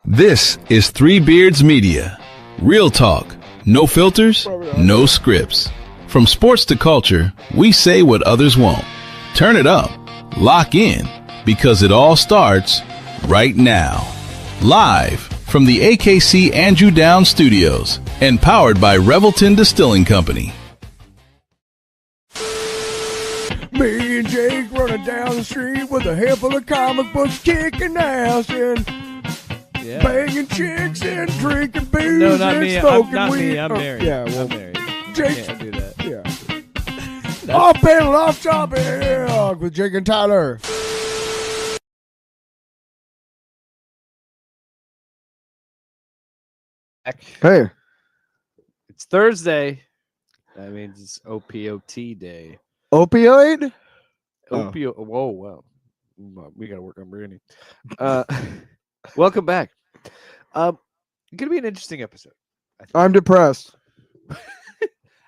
This is Three Beards Media. Real talk, no filters, no scripts. From sports to culture, we say what others won't. Turn it up, lock in, because it all starts right now. Live from the AKC Andrew Downs Studios and powered by Revelton Distilling Company. Me and Jake running down the street with a handful of comic books, kicking ass and banging chicks and drinking booze. No, not and me. smoking Not weed. me. I'm married. Yeah, well, I'm married. Jake. Can't do that. Yeah. Off panel, off topic with Jake and Tyler. Hey. It's Thursday. That means it's OPOT day. Opioid? Opio. Whoa, wow. We got to work on Brittany. Welcome back. Going to be an interesting episode. I'm depressed.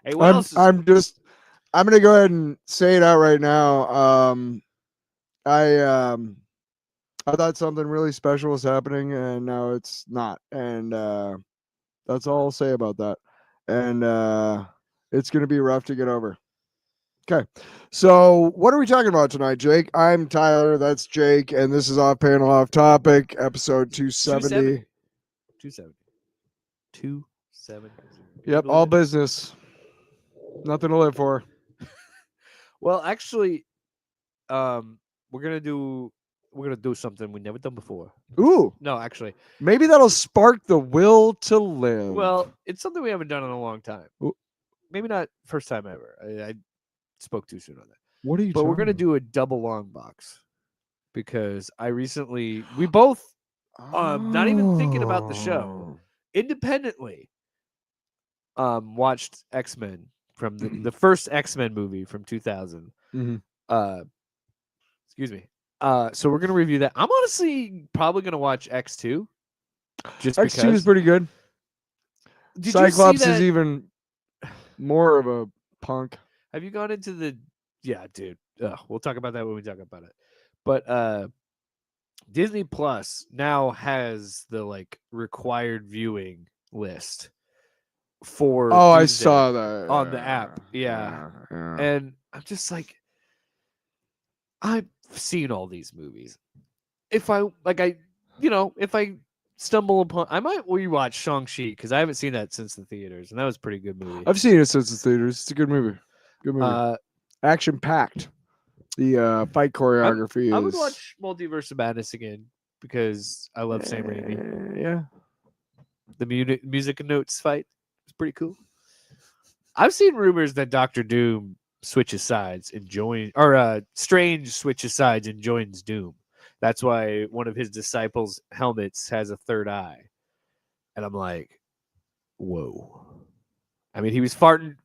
Hey, what else? I'm gonna go ahead and say it out right now. I thought something really special was happening, and now it's not. And that's all I'll say about that. And it's gonna be rough to get over. Okay, so what are we talking about tonight, Jake? I'm Tyler. That's Jake, and this is Off Panel, Off Topic, episode 270. 270. Yep, all business. Nothing to live for. Well, actually, we're gonna do something we've never done before. Ooh, No, actually, maybe that'll spark the will to live. well, it's something we haven't done in a long time. Ooh. Maybe not first time ever. I spoke too soon on that. What are you? But we're gonna do a double long box because we both not even thinking about the show independently watched X-Men from the first X-Men movie from 2000. Mm-hmm. Excuse me. So we're gonna review that. I'm honestly probably gonna watch X2. Just X2 because. is pretty good. Did Cyclops you see that? is even more of a punk. Have you gone into the? Yeah, dude. We'll talk about that when we talk about it. But Disney Plus now has the required viewing list for. Oh, I Tuesday saw that on the app. Yeah. And I'm just like, I've seen all these movies. If I stumble upon, I might rewatch Shang-Chi because I haven't seen that since the theaters, and that was a pretty good movie. I've seen it since the theaters. It's a good movie. Good movie. Action packed. The fight choreography I is. would watch Multiverse of Madness again because I love Sam Raimi. Yeah. The music notes fight is pretty cool. I've seen rumors that Doctor Doom switches sides and Strange switches sides and joins Doom. That's why one of his disciples' helmets has a third eye. And I'm like, whoa. I mean, he was farting.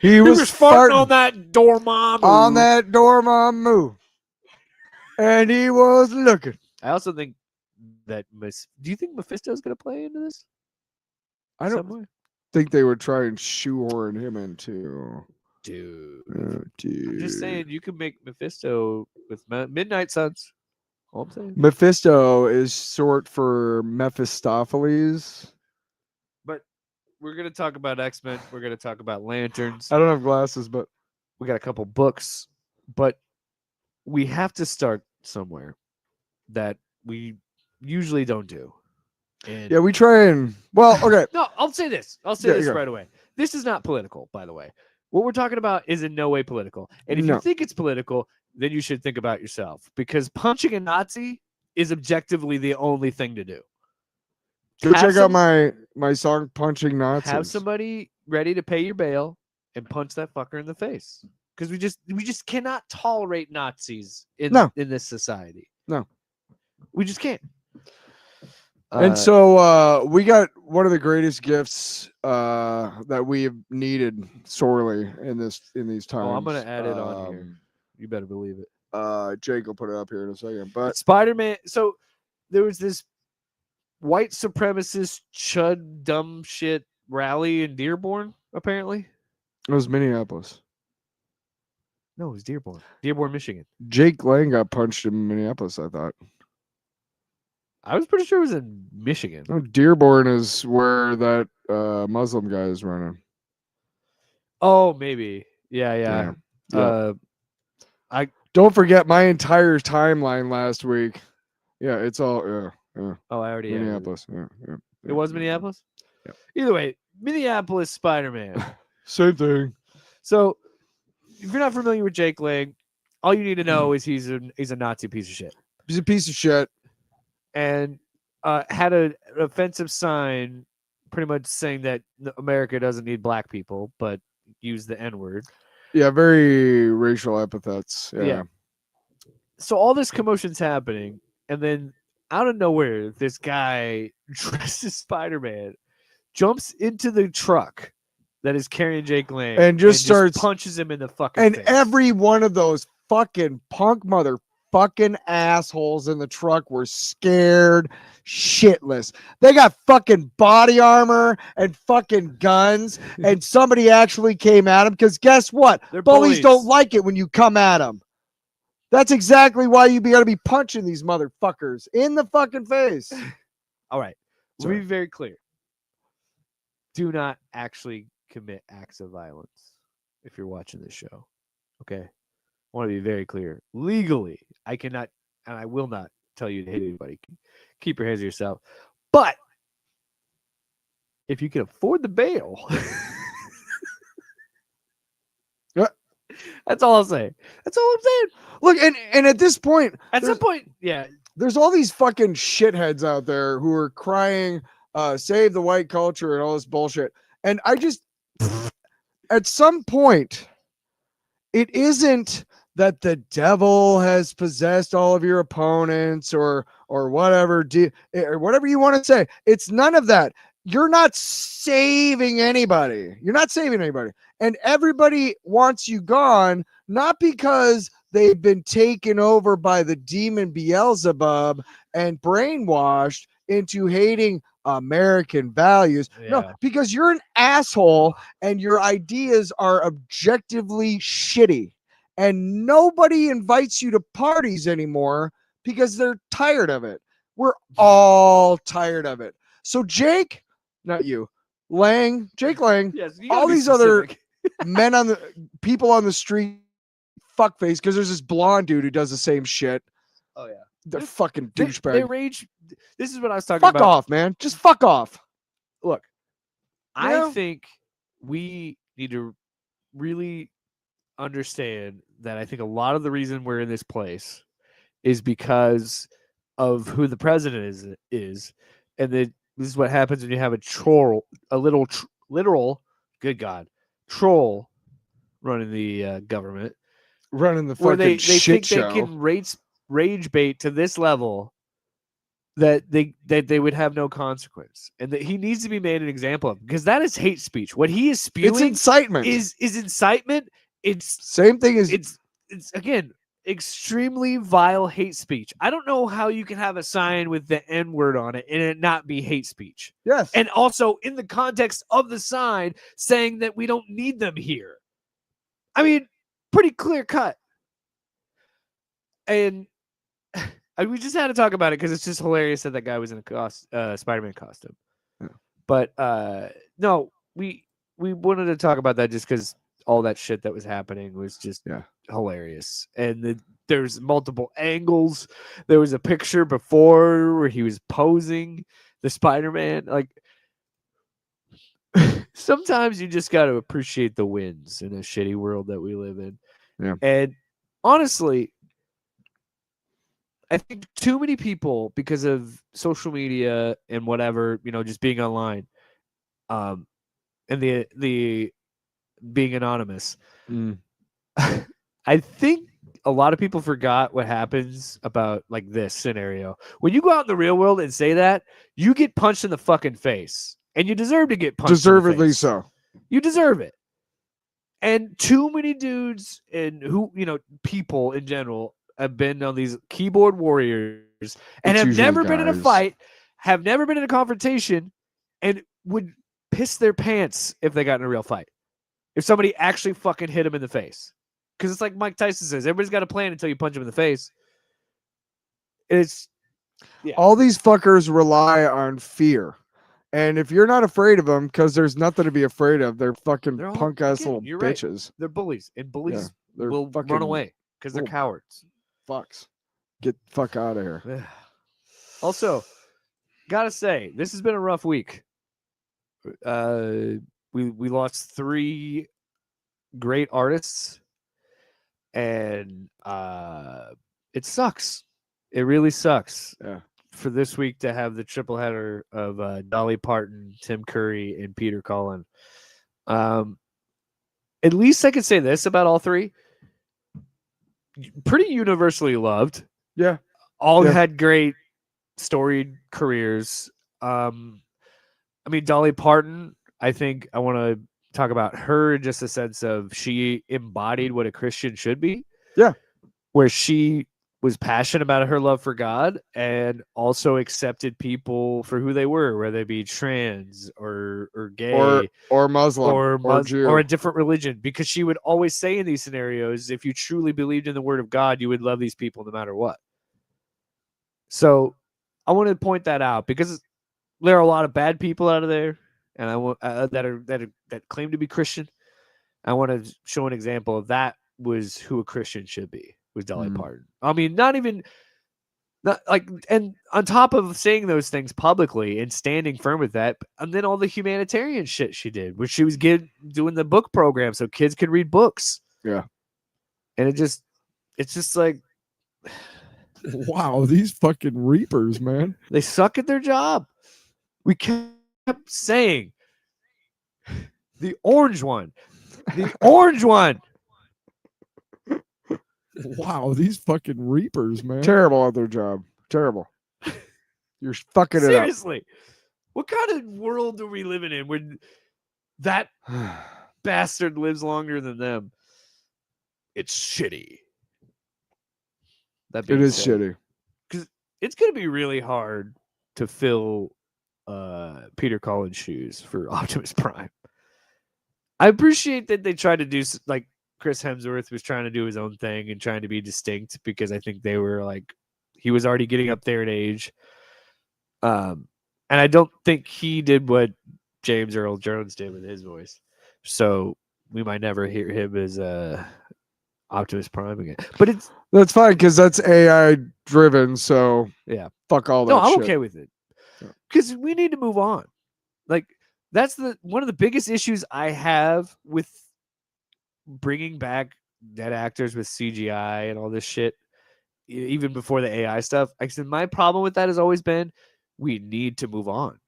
He was farting on that Dormammu. On that Dormammu. And he was looking. I also think that do you think Mephisto's going to play into this? I don't think they would try and shoehorn him into. Dude. Dude. I'm just saying you can make Mephisto with Midnight Suns. All I'm saying. Mephisto is short for Mephistopheles. But we're going to talk about X-Men. We're going to talk about Lanterns. I don't have glasses, but we got a couple books. But we have to start somewhere that we usually don't do. And yeah, we try and okay. No, I'll say this. Right away. This is not political, by the way. What we're talking about is in no way political. And if you think it's political, then you should think about yourself. Because punching a Nazi is objectively the only thing to do. Go check out my song Punching Nazis. Have somebody ready to pay your bail and punch that fucker in the face. Because we just cannot tolerate Nazis in this society. No. We just can't. And so we got one of the greatest gifts that we have needed sorely in these times. Oh, I'm gonna add it on here. You better believe it. Jake will put it up here in a second. But Spider-Man. So there was this white supremacist chud dumb shit rally in Dearborn. Apparently, it was Minneapolis. No, it was Dearborn, Michigan. Jake Lang got punched in Minneapolis, I thought. I was pretty sure it was in Michigan. No, Dearborn is where that Muslim guy is running. Oh, maybe. Yeah. Yeah. Don't forget my entire timeline last week. Yeah, it's all yeah. Oh, I already have it. Minneapolis. Yeah. It was Minneapolis? Yep. Either way, Minneapolis Spider-Man. Same thing. So, if you're not familiar with Jake Lang, all you need to know is he's a Nazi piece of shit. He's a piece of shit. And had an offensive sign pretty much saying that America doesn't need black people, but use the N-word. Yeah, very racial epithets. Yeah. So all this commotion's happening, and then out of nowhere, this guy dressed as Spider-Man jumps into the truck that is carrying Jake Lang and just starts punches him in the fucking and face. Every one of those fucking punk motherfucking assholes in the truck were scared shitless. They got fucking body armor and fucking guns, and somebody actually came at them because guess what? They're Bullies bullies. don't like it when you come at them. That's exactly why you gotta be punching these motherfuckers in the fucking face. All right. Let me be very clear. Do not actually commit acts of violence if you're watching this show. Okay? I want to be very clear. Legally, I cannot and I will not tell you to hit anybody. Keep your hands to yourself. But if you can afford the bail, that's all I'll say. That's all I'm saying. Look, and at this point, at some point, yeah, there's all these fucking shitheads out there who are crying, save the white culture and all this bullshit. And I just, at some point, it isn't that the devil has possessed all of your opponents or whatever, or whatever you want to say. It's none of that. You're not saving anybody. You're not saving anybody. And everybody wants you gone, not because they've been taken over by the demon Beelzebub and brainwashed into hating American values. Yeah. No, because you're an asshole and your ideas are objectively shitty. And nobody invites you to parties anymore because they're tired of it. We're all tired of it. So Jake, not you, Jake Lang, yes, all these other men on the people on the street, fuckface, because there's this blonde dude who does the same shit. Oh yeah, they're fucking douchebag. They rage. This is what I was talking about. Fuck off, man. Just fuck off. Look, I think we need to really understand that I think a lot of the reason we're in this place is because of who the president is, and that this is what happens when you have a literal, good God, troll running the government, running the fucking where they shit think show. They can rage bait to this level that they would have no consequence, and that he needs to be made an example of, because that is hate speech. What he is spewing, it's incitement. Is incitement. It's same thing as it's again extremely vile hate speech. I don't know how you can have a sign with the N-word on it and it not be hate speech. Yes. And also in the context of the sign saying that we don't need them here. I mean, pretty clear cut. And we just had to talk about it because it's just hilarious that guy was in a Spider-Man costume. Yeah. But no, we wanted to talk about that just because all that shit that was happening was just hilarious. And there's multiple angles. There was a picture before where he was posing the Spider-Man. Like, sometimes you just got to appreciate the wins in a shitty world that we live in. Yeah. And honestly, I think too many people, because of social media and whatever, just being online, and the being anonymous. I think a lot of people forgot what happens about like this scenario. When you go out in the real world and say that, you get punched in the fucking face, and you deserve to get punched. Deservedly in the face. So. You deserve it. And too many dudes and people in general have been on these keyboard warriors and have never been in a fight, have never been in a confrontation, and would piss their pants if they got in a real fight. If somebody actually fucking hit him in the face. Because it's like Mike Tyson says, everybody's got a plan until you punch him in the face. Yeah. All these fuckers rely on fear. And if you're not afraid of them, because there's nothing to be afraid of, they're fucking They're all- punk ass again, little you're right. bitches. They're bullies, and bullies They're will run fucking away because they're little cowards. Fucks. Get the fuck out of here. Also, gotta say, this has been a rough week. We lost 3 great artists, and it sucks. It really sucks. Yeah. For this week to have the triple header of Dolly Parton, Tim Curry, and Peter Cullen. At least I could say this about all 3. Pretty universally loved. Yeah. All Yeah. had great storied careers. I mean, Dolly Parton, I think I want to talk about her in just a sense of she embodied what a Christian should be. Yeah. Where she was passionate about her love for God and also accepted people for who they were, whether they be trans or gay or Muslim or Jew or a different religion, because she would always say in these scenarios, if you truly believed in the word of God, you would love these people no matter what. So I want to point that out because there are a lot of bad people out of there, and I want that claim to be Christian. I want to show an example of that was who a Christian should be. Was Dolly Parton. I mean, not like, and on top of saying those things publicly and standing firm with that, and then all the humanitarian shit she did, which she was doing the book program so kids could read books. Yeah. And it's just like, wow, these fucking reapers, man. They suck at their job. We kept saying the orange one. The orange one. Wow, these fucking reapers, man. Terrible at their job. Terrible. You're fucking it up. Seriously. What kind of world are we living in when that bastard lives longer than them? It's shitty. It is shitty. Because it's going to be really hard to fill Peter Cullen's shoes for Optimus Prime. I appreciate that they tried to do, like, Chris Hemsworth was trying to do his own thing and trying to be distinct, because I think they were like, he was already getting up there in age. And I don't think he did what James Earl Jones did with his voice. So we might never hear him as Optimus Prime again. But that's fine because that's AI driven. So yeah, fuck all that. No, I'm shit. okay with it because we need to move on. Like, that's one of the biggest issues I have with bringing back dead actors with CGI and all this shit, even before the AI stuff. I said my problem with that has always been we need to move on.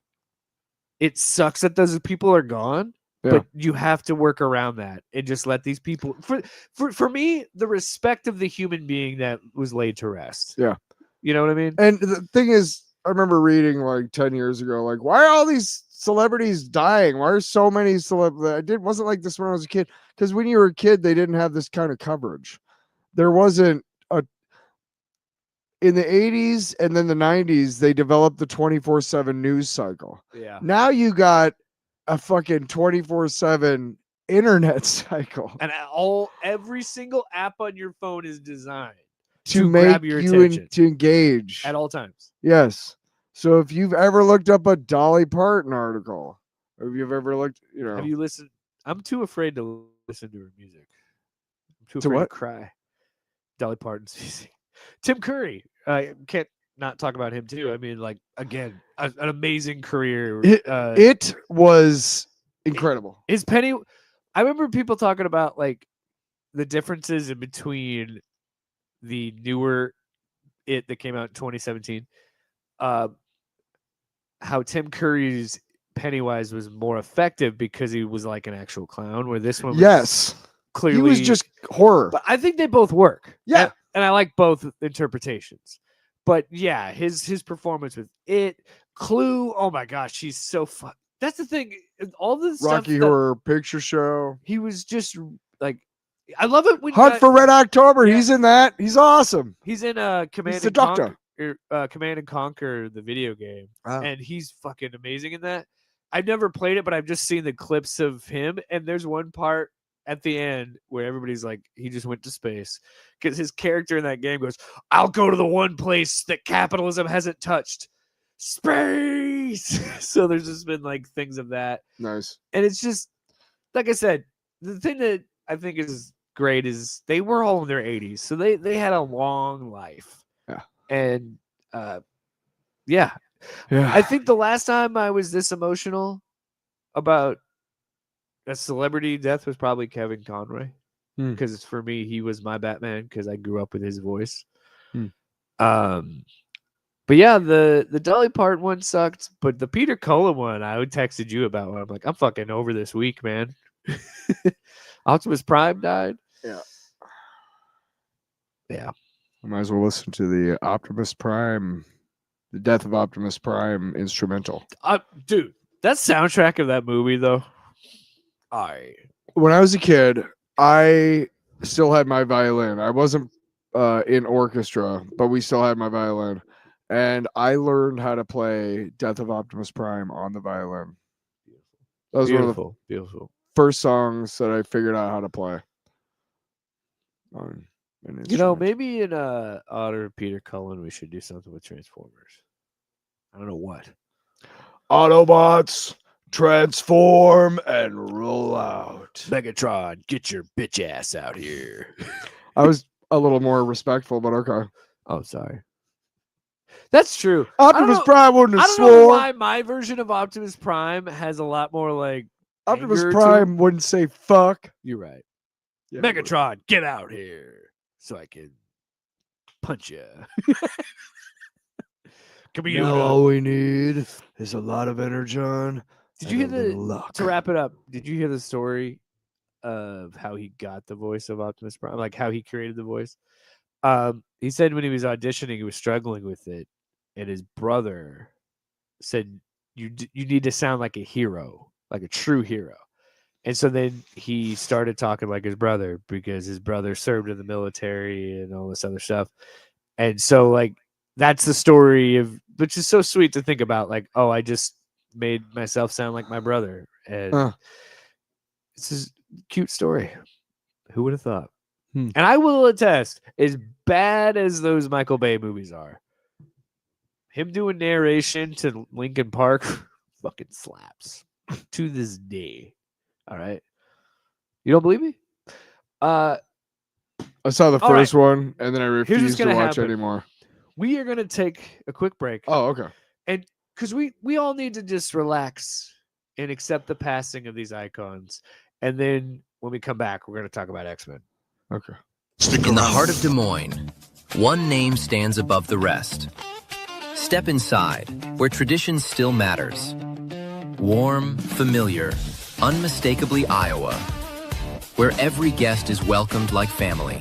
It sucks that those people are gone, but you have to work around that and just let these people. For me, the respect of the human being that was laid to rest. Yeah, you know what I mean. And the thing is, I remember reading like 10 years ago, like, why are all these celebrities dying? Why are so many celebrities? It wasn't like this when I was a kid, because when you were a kid, they didn't have this kind of coverage. There wasn't in the 80s and then the 90s, they developed the 24/7 news cycle. Yeah. Now you got a fucking 24/7 internet cycle. And every single app on your phone is designed to grab make your you attention to engage at all times. Yes. So if you've ever looked up a Dolly Parton article, or if you've ever looked, have you listened? I'm too afraid to listen to her music. I'm too To afraid what? to cry. Dolly Parton's music. Tim Curry. I can't not talk about him too. I mean, like, again, an amazing career. It was incredible. His Penny. I remember people talking about like the differences in between the newer It that came out in 2017. How Tim Curry's Pennywise was more effective because he was like an actual clown, where this one was clearly he was just horror. But I think they both work. Yeah. And I like both interpretations. But yeah, his performance with It, Clue, oh my gosh, she's so fun. That's the thing. All this Rocky stuff Horror Picture Show. He was just like, I love it when Hunt for Red October. Yeah. He's in that. He's awesome. He's in Command and Conquer, the video game, and he's fucking amazing in that. I've never played it, but I've just seen the clips of him. And there's one part at the end where everybody's like, he just went to space, because his character in that game goes, I'll go to the one place that capitalism hasn't touched, space. So there's just been like things of that. Nice. And it's just, like I said, the thing that I think is great is they were all in their 80s. So they had a long life. Yeah. And yeah. I think the last time I was this emotional about a celebrity death was probably Kevin Conroy, because for me he was my Batman because I grew up with his voice. But yeah, the Dolly Parton one sucked, but the Peter Cullen one I texted you about when I'm like, I'm fucking over this week, man. Optimus Prime died. Yeah. I might as well listen to the Death of Optimus Prime instrumental. Dude, that soundtrack of that movie though. When I was a kid, I still had my violin. I wasn't in orchestra, but we still had my violin. And I learned how to play Death of Optimus Prime on the violin. That was one of the beautiful first songs that I figured out how to play. Maybe in honor of Peter Cullen, we should do something with Transformers. I don't know what. Autobots, transform and roll out. Megatron, get your bitch ass out here. I was a little more respectful, but okay. Oh, sorry. That's true. Optimus Prime wouldn't have I don't know swore. why my version of Optimus Prime has a lot more like Optimus Prime wouldn't say fuck. You're right. Yeah, Megatron, get out here so I can punch you. All we need is a lot of energon. Did you hear to wrap it up? Did you hear the story of how he got the voice of Optimus Prime? Like how he created the voice? He said when he was auditioning, he was struggling with it, and his brother said, "You need to sound like a hero, like a true hero." And so then he started talking like his brother because his brother served in the military and all this other stuff. And so like that's the story of, which is so sweet to think about. Like, oh, I just made myself sound like my brother, and it's a cute story. Who would have thought? And I will attest, as bad as those Michael Bay movies are, him doing narration to Linkin Park fucking slaps to this day. All right. You don't believe me? I saw the first one, and then I refused to watch anymore. We are going to take a quick break. Oh, okay. And because we all need to just relax and accept the passing of these icons. And then when we come back, we're going to talk about X-Men. Okay. In the heart of Des Moines, one name stands above the rest. Step inside, where tradition still matters. Warm, familiar, unmistakably Iowa, where every guest is welcomed like family.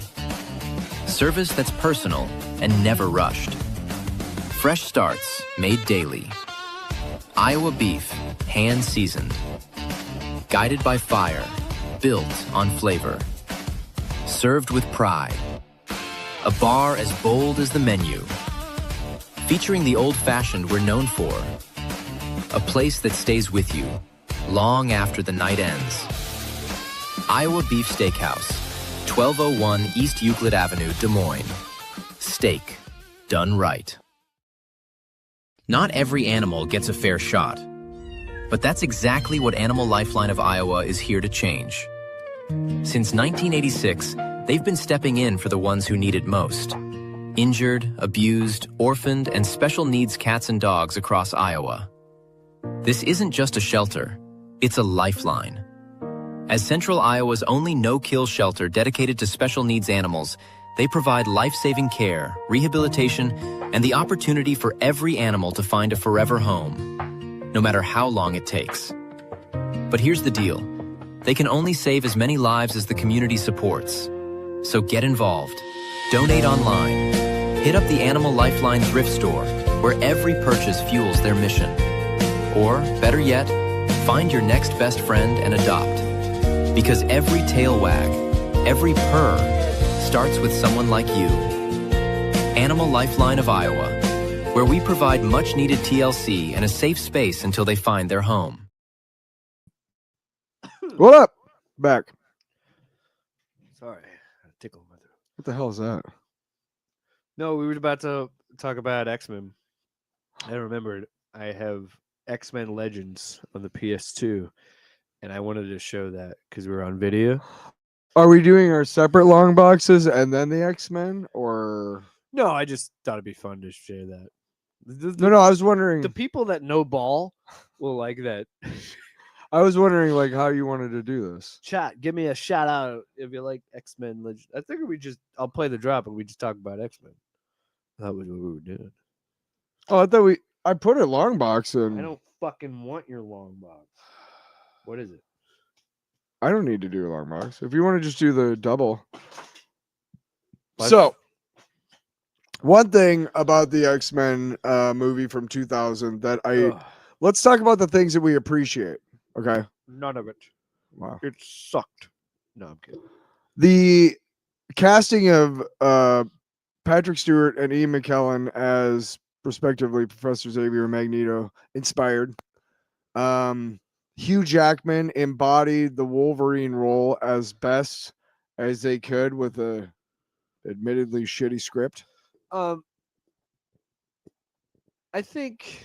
Service that's personal and never rushed. Fresh starts made daily. Iowa beef, hand-seasoned. Guided by fire, built on flavor. Served with pride. A bar as bold as the menu. Featuring the old-fashioned we're known for. A place that stays with you long after the night ends. Iowa Beef Steakhouse, 1201 East Euclid Avenue, Des Moines. Steak done right. Not every animal gets a fair shot, but that's exactly what Animal Lifeline of Iowa is here to change. Since 1986, they've been stepping in for the ones who need it most. Injured, abused, orphaned, and special needs cats and dogs across Iowa. This isn't just a shelter, it's a lifeline. As Central Iowa's only no-kill shelter dedicated to special needs animals, they provide life-saving care, rehabilitation, and the opportunity for every animal to find a forever home, no matter how long it takes. But here's the deal. They can only save as many lives as the community supports. So get involved. Donate online. Hit up the Animal Lifeline thrift store, where every purchase fuels their mission. Or, better yet, find your next best friend and adopt. Because every tail wag, every purr, starts with someone like you. Animal Lifeline of Iowa, where we provide much-needed TLC and a safe space until they find their home. What up? Back. What the hell is that? No, we were about to talk about X-Men. I remembered I have X-Men Legends on the PS2, and I wanted to show that because we were on video. Are we doing our separate long boxes and then the X-Men, or No, I just thought it'd be fun to share that. no? I was wondering. The people that know ball will like that. I was wondering like how you wanted to do this. Chat, give me a shout out if you like X-Men Legends. I think I'll play the drop and we just talk about X-Men. That was what we were doing. Oh, I thought I put a long box in. I don't fucking want your long box. What is it? I don't need to do a long box. If you want to just do the double. What? So, one thing about the X-Men movie from 2000 that let's talk about the things that we appreciate. Okay. None of it. Wow. It sucked. No, I'm kidding. The casting of Patrick Stewart and Ian McKellen as respectively Professor Xavier and Magneto inspired. Hugh Jackman embodied the Wolverine role as best as they could with a admittedly shitty script. I think,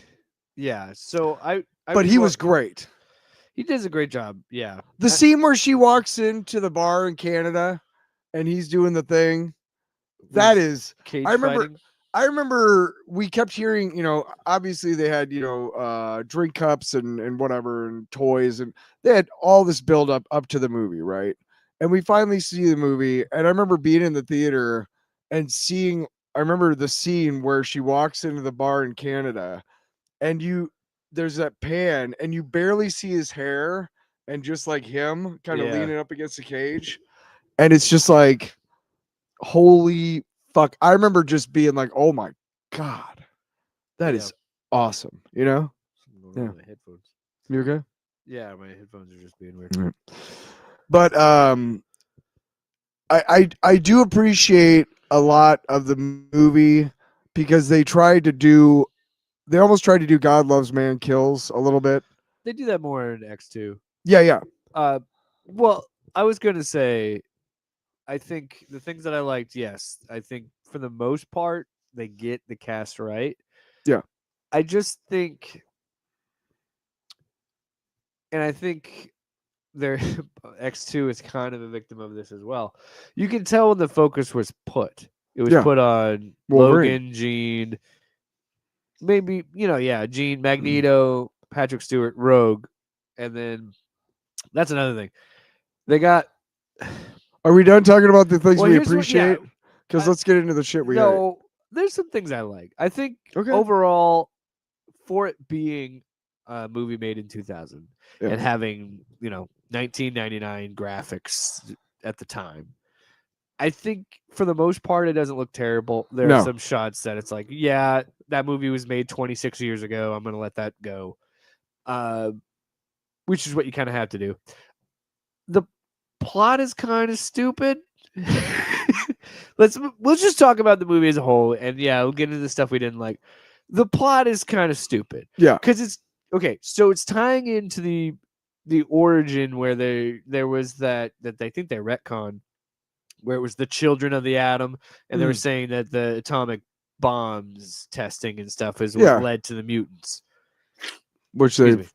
yeah. So But he was great. He does a great job. Yeah. The scene where she walks into the bar in Canada and he's doing the thing, that is. Cage I remember. fighting. I remember we kept hearing, obviously they had, drink cups and whatever and toys, and they had all this build up to the movie, right? And we finally see the movie, and I remember being in the theater and I remember the scene where she walks into the bar in Canada, and there's that pan, and you barely see his hair, and just like him kind of leaning up against the cage, and it's just like, holy fuck. I remember just being like, oh my God, that is awesome. Yeah. My headphones. You okay? Yeah, my headphones are just being weird. But I do appreciate a lot of the movie because they almost tried to do God Loves Man Kills a little bit. They do that more in X2. Yeah. Well, I was gonna say, I think the things that I liked, yes, I think for the most part they get the cast right. Yeah. I just think, and I think their X2 is kind of a victim of this as well. You can tell when the focus was put. It was put on Wolverine. Logan, Jean, maybe, Jean, Magneto, Patrick Stewart, Rogue, and then that's another thing. They got. Are we done talking about the things we here's appreciate? Because let's get into the shit we hate. There's some things I like. I think Okay. overall, for it being a movie made in 2000 and having, 1999 graphics at the time, I think for the most part, it doesn't look terrible. There are some shots that it's like, yeah, that movie was made 26 years ago. I'm going to let that go. Which is what you kind of have to do. The plot is kind of stupid. Let's just talk about the movie as a whole, and we'll get into the stuff we didn't like. The plot is kind of stupid. Yeah, because it's okay. So it's tying into the origin where there was that they think they retcon, where it was the children of the atom, and they were saying that the atomic bombs testing and stuff is what led to the mutants, which they've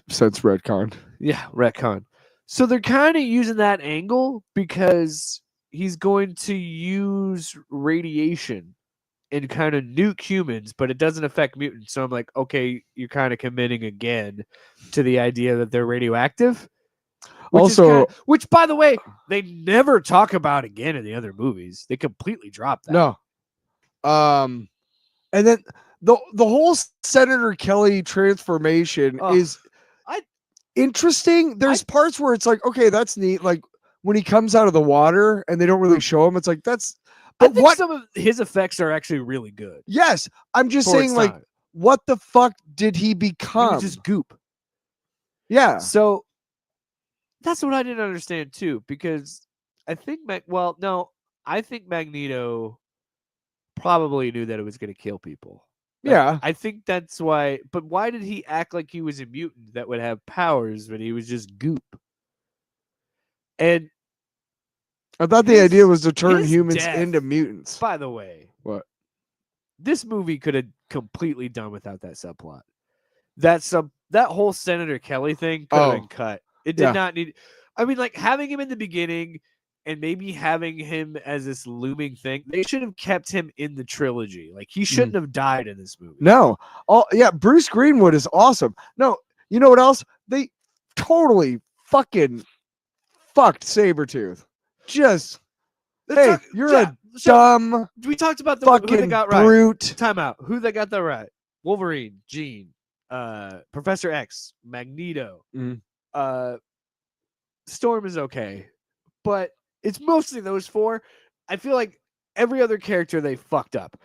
since retconned. Yeah, retcon. So they're kind of using that angle because he's going to use radiation and kind of nuke humans, but it doesn't affect mutants. So I'm like, okay, you're kind of committing again to the idea that they're radioactive. Which, by the way, they never talk about again in the other movies. They completely drop that. No. And then the whole Senator Kelly transformation is interesting. There's parts where it's like, okay, that's neat. Like when he comes out of the water and they don't really show him, it's like that's. But I think some of his effects are actually really good. Yes, I'm just saying, like, what the fuck did he become? He was just goop. Yeah. So that's what I didn't understand too, because I think I think Magneto probably knew that it was going to kill people. Yeah. I think that's why. But why did he act like he was a mutant that would have powers when he was just goop? And I thought the His- idea was to turn his humans death- into mutants. By the way, What? this movie could have completely done without that subplot. That whole Senator Kelly thing could have been cut. It did Yeah. not need. I mean, like having him in the beginning and maybe having him as this looming thing. They should have kept him in the trilogy. Like he shouldn't have died in this movie. No. Bruce Greenwood is awesome. No, you know what else? They totally fucking fucked Sabretooth. Just hey, you're a dumb We talked about who they fucking got right. brute. Time out. Who they got that right? Wolverine, Jean, Professor X, Magneto. Mhm. Storm is okay, but it's mostly those four. I feel like every other character they fucked up.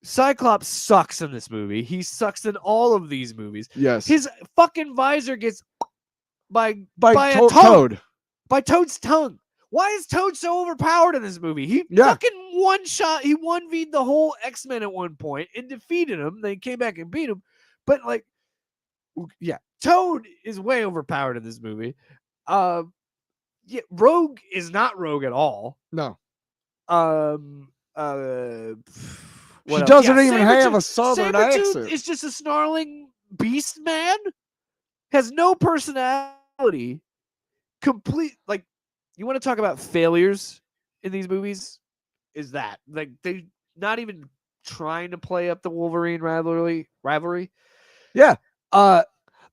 Cyclops sucks in this movie. He sucks in all of these movies. Yes. His fucking visor gets by a Toad. by Toad's tongue. Why is Toad so overpowered in this movie? He Yeah. fucking he 1v'd the whole X-Men at one point and defeated him. They came back and beat him. But like, yeah, Toad is way overpowered in this movie. Yeah, Rogue is not Rogue at all. No. What She else? doesn't even Sabretooth- have a southern Sabretooth accent. is just a snarling beast man. Has no personality. Complete, like, you want to talk about failures in these movies? Is that like they not even trying to play up the Wolverine rivalry? Yeah. And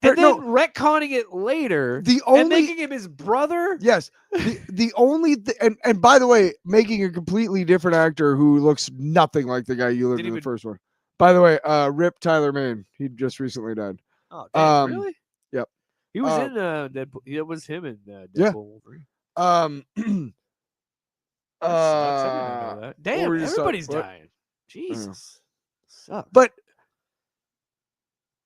then No, retconning it later the and only making him his brother. yes, the only and by the way, making a completely different actor who looks nothing like the guy you looked Didn't in the even- first one. By the way, Rip Tyler Mane. He just recently died. Oh, damn, really? Yep. He was in Deadpool. It was him in Deadpool Yeah. Wolverine. Uh, That sucks. I didn't know that. what Damn, were you everybody's what? dying. Jesus. Sucks. But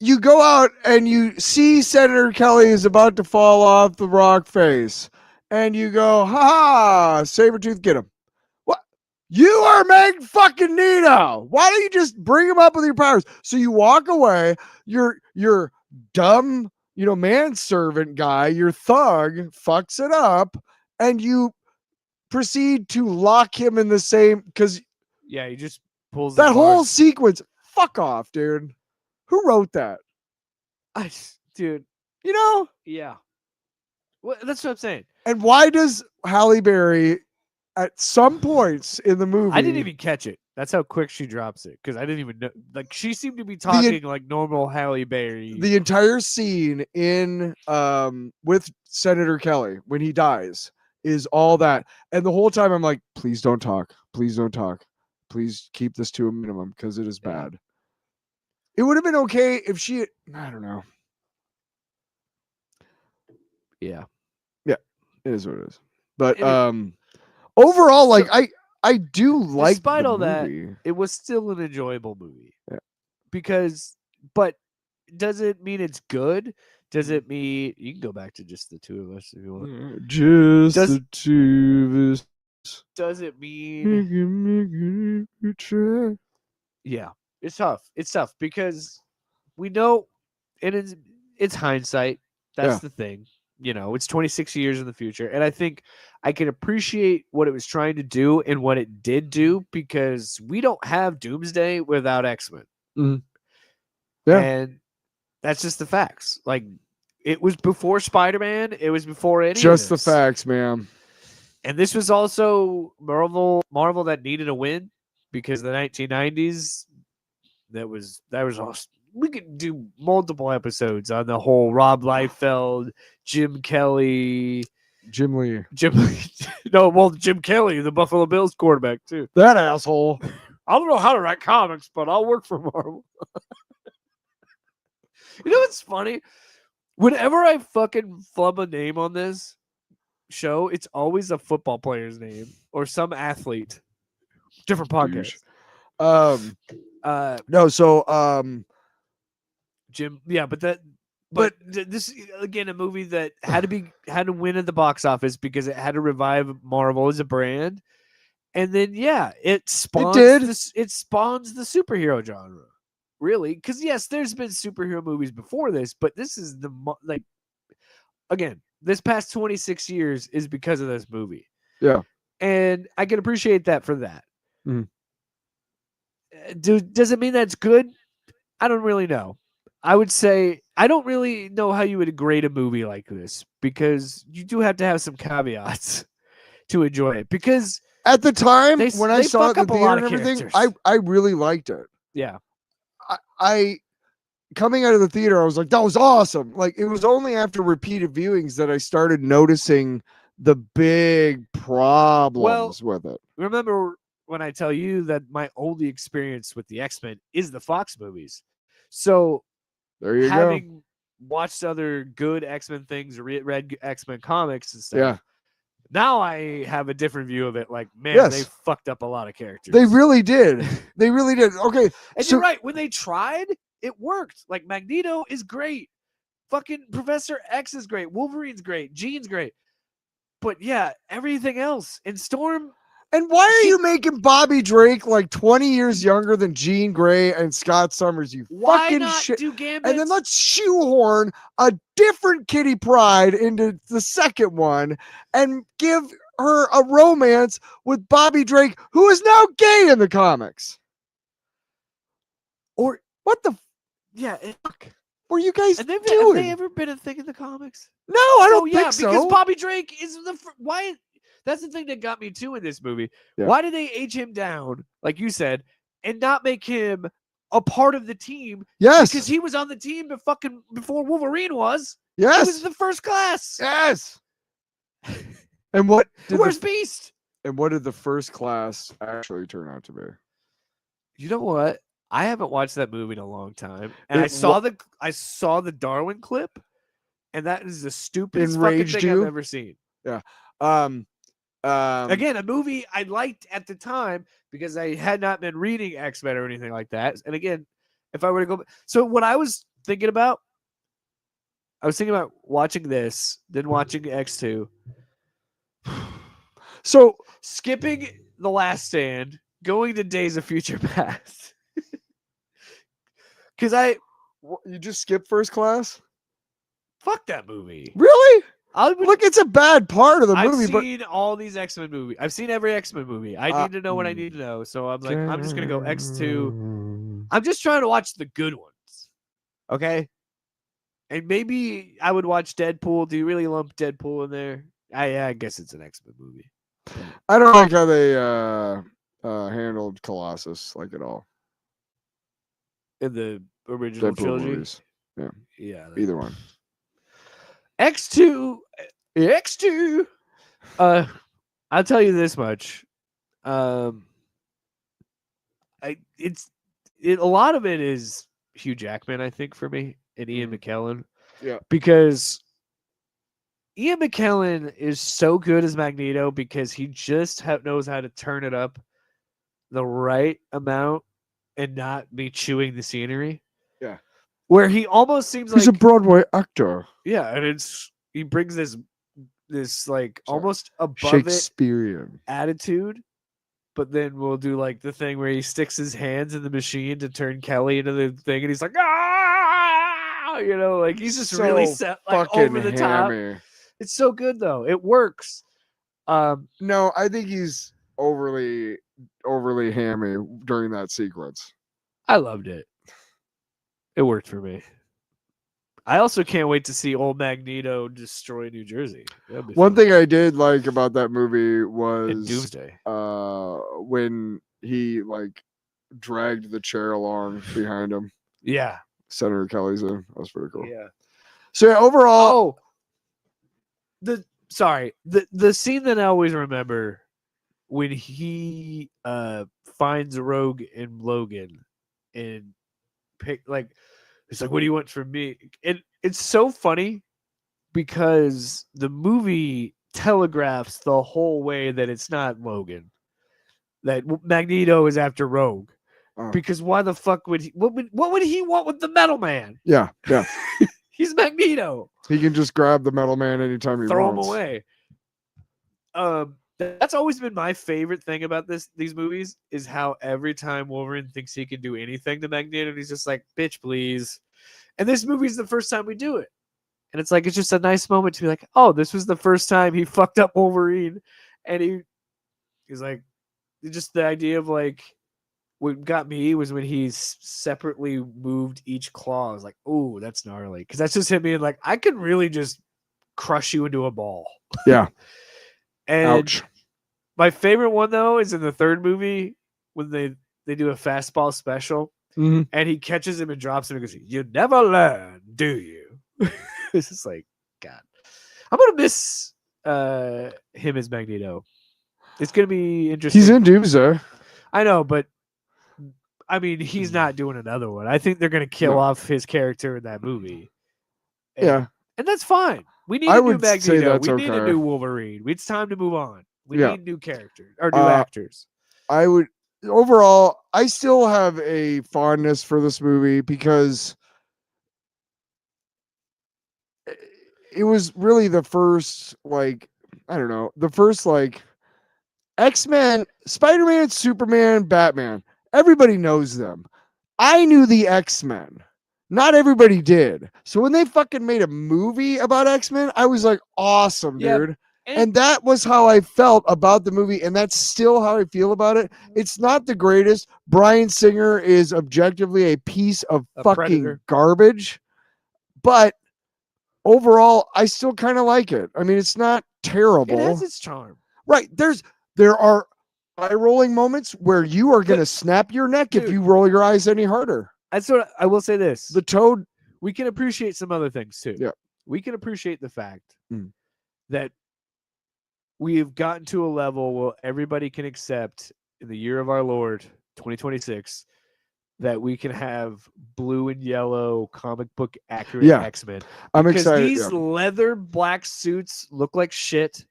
you go out and you see Senator Kelly is about to fall off the rock face, and you go, "Ha ha, Sabretooth, get him." What? You are Magneto. Why don't you just bring him up with your powers? So you walk away. Your dumb, manservant guy, your thug, fucks it up, and you proceed to lock him in the same because yeah, he just pulls that the whole bars. sequence. Fuck off, dude. Who wrote that? Dude. Yeah. Well, that's what I'm saying. And why does Halle Berry, at some points in the movie, I didn't even catch it. That's how quick she drops it because I didn't even know. Like she seemed to be talking like normal Halle Berry. the entire scene in with Senator Kelly when he dies is all that, and the whole time I'm like, please don't talk, please don't talk, please keep this to a minimum because it is Yeah. bad. It would have been okay if she, I don't know. Yeah. It is what it is. But Anyway, overall, like I do like despite the all that, movie. it was still an enjoyable movie. Yeah. But does it mean it's good? Does it mean you can go back to just the two of us if you want? Just Does- the two of us. Does it mean Try. yeah, it's tough. It's tough because we know, and it's hindsight. That's Yeah. the thing. It's 26 years in the future, and I think I can appreciate what it was trying to do and what it did do because we don't have Doomsday without X-Men. Mhm. Yeah. And that's just the facts. Like it was before Spider-Man. It was before any. Just of the this. facts, man. And this was also Marvel that needed a win because the 1990s. That was awesome. We could do multiple episodes on the whole Rob Liefeld, Jim Kelly, Jim Lee. Jim Kelly, the Buffalo Bills quarterback too. That asshole. I don't know how to write comics, but I'll work for Marvel. You know what's funny? Whenever I fucking flub a name on this show, it's always a football player's name or some athlete. Different podcast. No, so Jim, yeah, but this again a movie that had to win at the box office because it had to revive Marvel as a brand, and then it spawns it spawns the superhero genre, really, because yes, there's been superhero movies before this, but this is again, this past 26 years is because of this movie. Yeah. and I can appreciate that for that. Mhm. Does it mean that's good? I don't really know. I would say I don't really know how you would grade a movie like this because you do have to have some caveats to enjoy it. Because At the time They when I they saw it fuck in the up a lot theater and of everything, characters. I really liked it. yeah, I coming out of the theater, I was like, that was awesome. Like, it was only after repeated viewings that I started noticing the big problems with it. remember when I tell you that my only experience with the X-Men is the Fox movies. So There you go. having watched other good X-Men things, read X-Men comics and stuff, Yeah. now I have a different view of it. Like, man, Yes. they fucked up a lot of characters. They really did. They really did. Okay. And So you're right. When they tried, it worked. Like, Magneto is great. Fucking Professor X is great. Wolverine's great. Jean's great. But yeah, everything else. And Storm, and why are you making Bobby Drake like 20 years younger than Jean Grey and Scott Summers? You why fucking not shit. do Gambit? And then let's shoehorn a different Kitty Pryde into the second one and give her a romance with Bobby Drake, who is now gay in the comics. Or what the yeah, fuck were you guys have doing? they ever been a thing in the comics? No, I don't yeah, think so. because Bobby Drake is why. That's the thing that got me too in this movie. Yeah. Why did they age him down, like you said, and not make him a part of the team? Yes, because he was on the team before Wolverine was. Yes, he was the first class. Yes. And what? Where's Beast? And what did the first class actually turn out to be? You know what? I haven't watched that movie in a long time, and I saw the Darwin clip, and that is the stupidest fucking thing I've ever seen. Yeah. Again, a movie I liked at the time because I had not been reading X-Men or anything like that. And again, if I were to go, so what I was thinking about watching this, then watching X2. So skipping The Last Stand, going to Days of Future Past. Because you just skip First Class? Fuck that movie. Really? Look, it's a bad part of the movie. I've seen all these X-Men movies. I've seen every X-Men movie. I need to know what I need to know. So I'm like, I'm just going to go X2. I'm just trying to watch the good ones. Okay? And maybe I would watch Deadpool. Do you really lump Deadpool in there? I guess it's an X-Men movie. I don't like how they handled Colossus like at all. In the original Deadpool trilogy? Movies. Yeah. Yeah. Either one. X2. I'll tell you this much. A lot of it is Hugh Jackman, I think, for me, and Ian McKellen. Yeah. Because Ian McKellen is so good as Magneto because he just knows how to turn it up the right amount and not be chewing the scenery. Yeah. Where he almost seems He's like a Broadway actor. Yeah, and he brings this like almost above Shakespearean it attitude, but then we'll do like the thing where he sticks his hands in the machine to turn Kelly into the thing, and he's like, ah, like he's just really set like over the top. It's so good though; it works. No, I think he's overly hammy during that sequence. I loved it. It worked for me. I also can't wait to see old Magneto destroy New Jersey. One thing I did like about that movie was in Doomsday. When he like dragged the chair along behind him. Yeah. Senator Kelly's in. That was pretty cool. Yeah. So overall, the scene that I always remember when he finds Rogue and Logan and it's like, what do you want from me? And it's so funny because the movie telegraphs the whole way that it's not Logan, that Magneto is after Rogue. Because why the fuck would he? What would he want with the Metal Man? Yeah. He's Magneto. He can just grab the Metal Man anytime he throw wants. him away. That's always been my favorite thing about these movies is how every time Wolverine thinks he can do anything to Magneto, he's just like, bitch, please. And this movie is the first time we do it. And it's just a nice moment to be like, oh, this was the first time he fucked up Wolverine and he He's like, just the idea of like, what got me was when he separately moved each claw. I was like, oh, that's gnarly. Because that's just him being like, I could really just crush you into a ball. Yeah. And Ouch. my favorite one, though, is in the third movie when they do a fastball special. Mhm. And he catches him and drops him and goes, you never learn, do you? It's just like, God. I'm going to miss him as Magneto. It's going to be interesting. He's in Doomsday. I know, but I mean, he's not doing another one. I think they're going to kill off his character in that movie. And, and that's fine. We need a new Magneto. We need a new Wolverine. It's time to move on. We need new characters or new actors. Overall, I still have a fondness for this movie because it was really the first, like, I don't know, the first, like, X-Men, Spider-Man, Superman, Batman. Everybody knows them. I knew the X-Men. Not everybody did. So when they fucking made a movie about X-Men, I was like, awesome, dude. And that was how I felt about the movie, and that's still how I feel about it. It's not the greatest. Bryan Singer is objectively a piece of fucking garbage, but overall, I still kind of like it. I mean, it's not terrible. It has its charm. Right. There are eye-rolling moments where you are going to snap your neck if you roll your eyes any harder. That's what I will say this. The Toad. We can appreciate some other things, too. Yeah. We can appreciate the fact that we have gotten to a level where everybody can accept in the year of our Lord, 2026, that we can have blue and yellow comic book accurate X-Men. I'm excited. These leather black suits look like shit.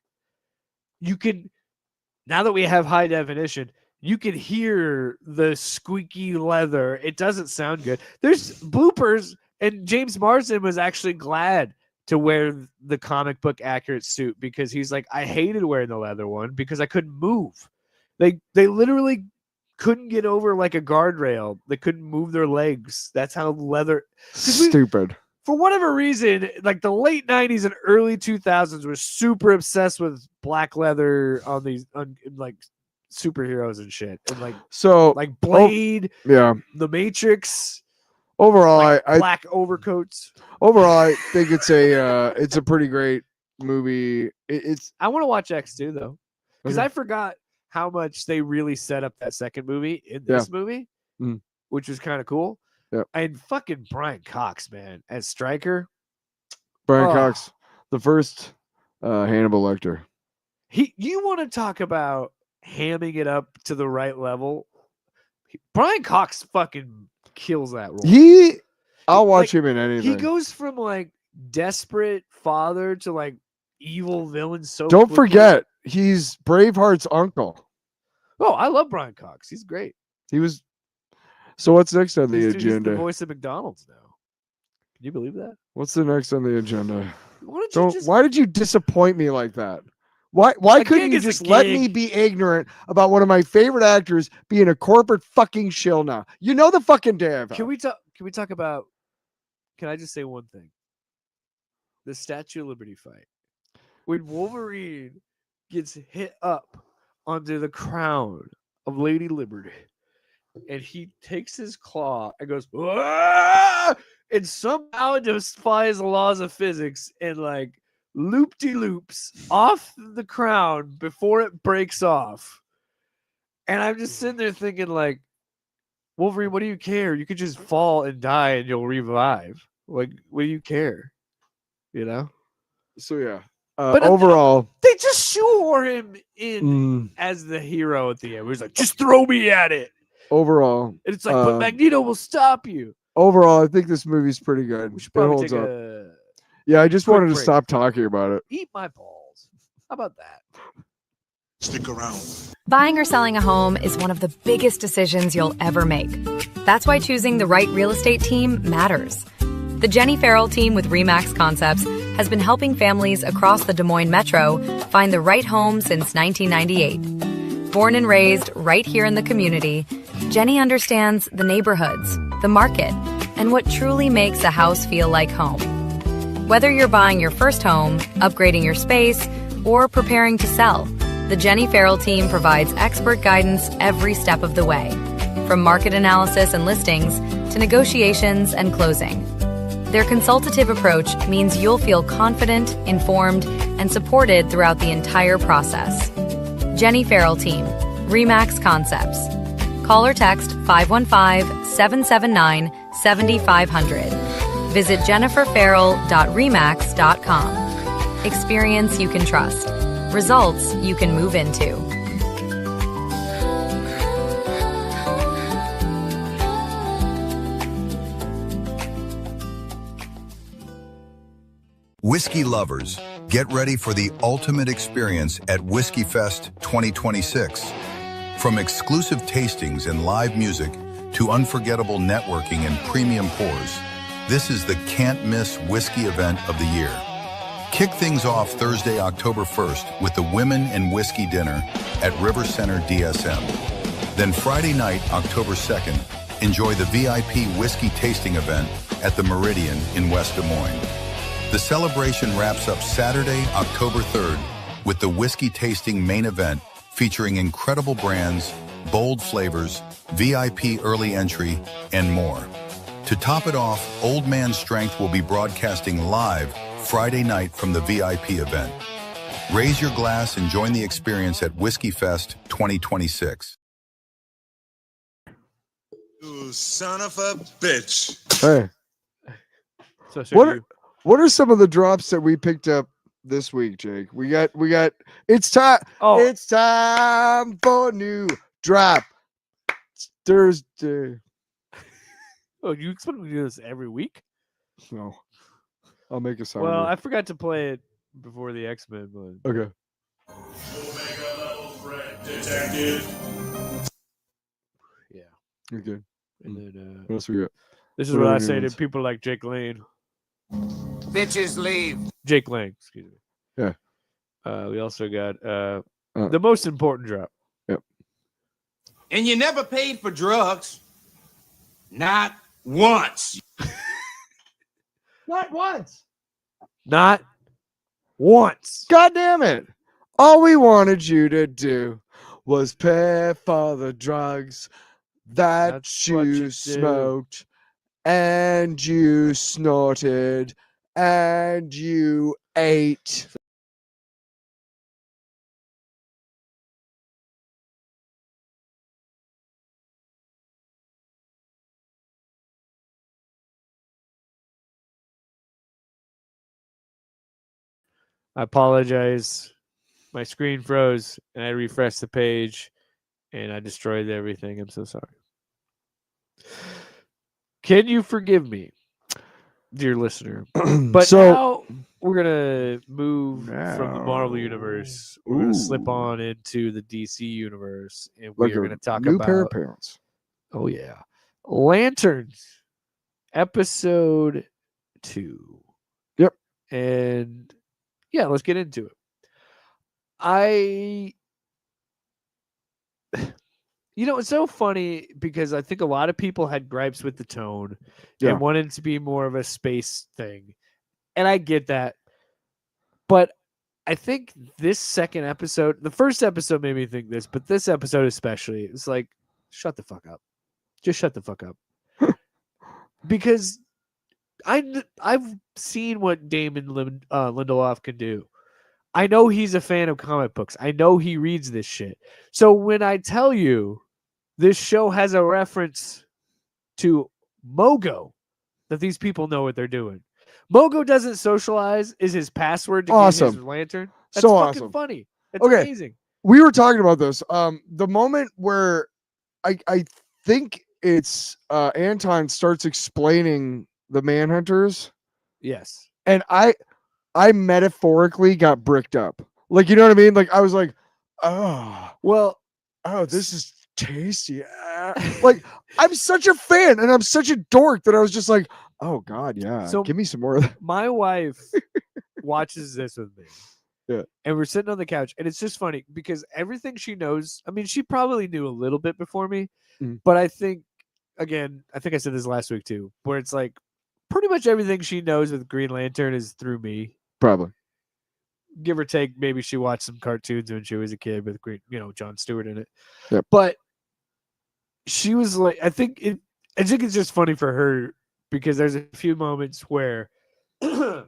You can, now that we have high definition, you can hear the squeaky leather. It doesn't sound good. There's bloopers, and James Marsden was actually glad to wear the comic book accurate suit because he's like, I hated wearing the leather one because I couldn't move. They literally couldn't get over like a guardrail. They couldn't move their legs. That's how leather. Stupid. For whatever reason, like the late 90s and early 2000s were super obsessed with black leather on these like superheroes and shit. And like Blade, The Matrix. Overall, like black overcoats. Overall, I think it's a pretty great movie. I want to watch X2 though, because I forgot how much they really set up that second movie in this movie, which was kind of cool. Yeah, and fucking Brian Cox, man, as Stryker. Brian Cox, the first Hannibal Lecter. You want to talk about hamming it up to the right level? Brian Cox fucking kills that role. I'll watch him in anything. He goes from like desperate father to like evil villain. So don't forget, he's Braveheart's uncle. Oh, I love Brian Cox. He's great. He was. So what's next on the agenda? He's the voice of McDonald's now. Can you believe that? What's the next on the agenda? Why did you disappoint me like that? Why couldn't you just let me be ignorant about one of my favorite actors being a corporate fucking shill now? You know the fucking day. Can we talk about? Can I just say one thing? The Statue of Liberty fight. When Wolverine gets hit up onto the crown of Lady Liberty, and he takes his claw and goes, "Aah!" and somehow defies the laws of physics and like loop-de-loops off the crown before it breaks off. And I'm just sitting there thinking like, Wolverine, what do you care? You could just fall and die and you'll revive. Like, what do you care? You know? So yeah. But overall, they just shoehorn him in as the hero at the end. He's like, just throw me at it. Overall. And it's like, but Magneto will stop you. Overall, I think this movie's pretty good. We should probably take Yeah, I just wanted to stop talking about it. Eat my balls. How about that? Stick around. Buying or selling a home is one of the biggest decisions you'll ever make. That's why choosing the right real estate team matters. The Jenny Farrell team with RE/MAX Concepts has been helping families across the Des Moines metro find the right home since 1998. Born and raised right here in the community, Jenny understands the neighborhoods, the market, and what truly makes a house feel like home. Whether you're buying your first home, upgrading your space, or preparing to sell, The Jenny Farrell team provides expert guidance every step of the way, from market analysis and listings to negotiations and closing. Their consultative approach means you'll feel confident, informed, and supported throughout the entire process. Jenny Farrell Team, RE/MAX Concepts. Call or text 515-779-7500. Visit jenniferfarrell.remax.com. Experience you can trust. Results you can move into. Whiskey lovers, get ready for the ultimate experience at Whiskey Fest 2026. From exclusive tastings and live music to unforgettable networking and premium pours, this is the can't-miss whiskey event of the year. Kick things off Thursday, October 1st with the Women in Whiskey Dinner at River Center DSM. Then Friday night, October 2nd, enjoy the VIP whiskey tasting event at the Meridian in West Des Moines. The celebration wraps up Saturday, October 3rd, with the whiskey tasting main event featuring incredible brands, bold flavors, VIP early entry, and more. To top it off, Old Man Strength will be broadcasting live Friday night from the VIP event. Raise your glass and join the experience at Whiskey Fest 2026. You son of a bitch. Hey, what are some of the drops that we picked up this week, Jake? We got it's time. Oh. It's time for a new drop. It's Thursday. Oh, you expect me to do this every week? No. I'll make a sound. Well, I forgot to play it before the X-Men, but okay. yeah. You're good. And then What else we got? this is What what are I the say new to ones? people like Jake Lane. Bitches leave. Jake Lang, excuse me. Yeah. We also got the most important drop. And you never paid for drugs. Not once. Not once. Not once. God damn it. All we wanted you to do was pay for the drugs that That's what you you do. smoked and you snorted and you ate. I apologize. My screen froze and I refreshed the page and I destroyed everything. I'm so sorry. Can you forgive me, dear listener? But So- now we're going to move from the Marvel universe. We're going to slip Ooh. on into the DC universe and Like we are a going to talk new about pair of pants. oh yeah, Lanterns episode 2. Yep. And yeah, let's get into it. It's so funny because I think a lot of people had gripes with the tone Yeah. and wanted it to be more of a space thing. And I get that. But I think this second episode, the first episode made me think this, but this episode especially, it's like, shut the fuck up. Just shut the fuck up. Because I've seen what Damon Lindelof can do. I know he's a fan of comic books. I know he reads this shit. So when I tell you this show has a reference to Mogo, that these people know what they're doing. Mogo doesn't socialize is his password to get his Awesome. lantern. That's So fucking awesome. funny. That's Okay. amazing. We were talking about this. The moment where I think it's Anton starts explaining the Manhunters, Yes. and I metaphorically got bricked up. Like, you know what I mean? Like, I was like, oh, this is tasty. Like, I'm such a fan and I'm such a dork that I was just like, oh God, yeah. So- Give me some more of that. My wife watches this with me. Yeah. And we're sitting on the couch, and it's just funny because everything she knows, I mean, she probably knew a little bit before me, Mhm. but I think I said this last week too, where it's like pretty much everything she knows with Green Lantern is through me. Probably. give or take, maybe she watched some cartoons when she was a kid with great, Jon Stewart in it. Yep. But she was like, I think it's just funny for her because there's a few moments where they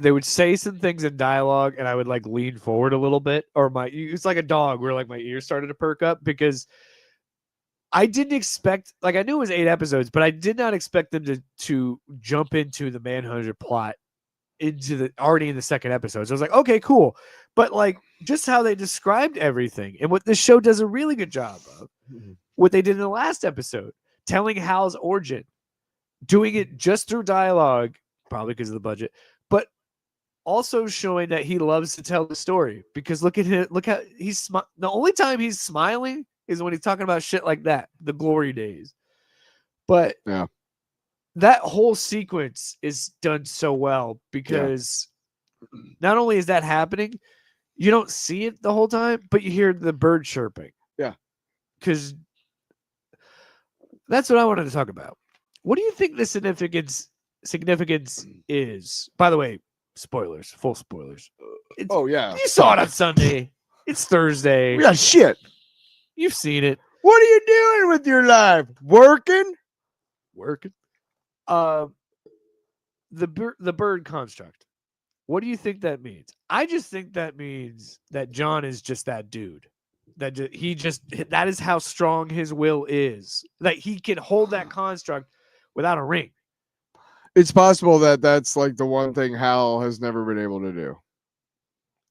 would say some things in dialogue and I would like lean forward a little bit, or it's like a dog where like my ears started to perk up because I didn't expect, like, I knew it was 8 episodes, but I did not expect them to jump into the Manhunter plot already in the second episode. So I was like, okay, cool. But like just how they described everything and what this show does a really good job of, what they did in the last episode, telling Hal's origin, doing it just through dialogue, probably because of the budget, but also showing that he loves to tell the story. Because look at him, look how he's the only time he's smiling is when he's talking about shit like that, the glory days. But yeah, that whole sequence is done so well because not only is that happening, you don't see it the whole time, but you hear the bird chirping. Yeah. Because that's what I wanted to talk about. What do you think the significance is? By the way, spoilers, full spoilers. Yeah. You saw it on Sunday. It's Thursday. Yeah, shit. You've seen it. What are you doing with your life? Working? The bird construct. What do you think that means? I just think that means that John is just that dude. That is how strong his will is. That he can hold that construct without a ring. It's possible that that's like the one thing Hal has never been able to do.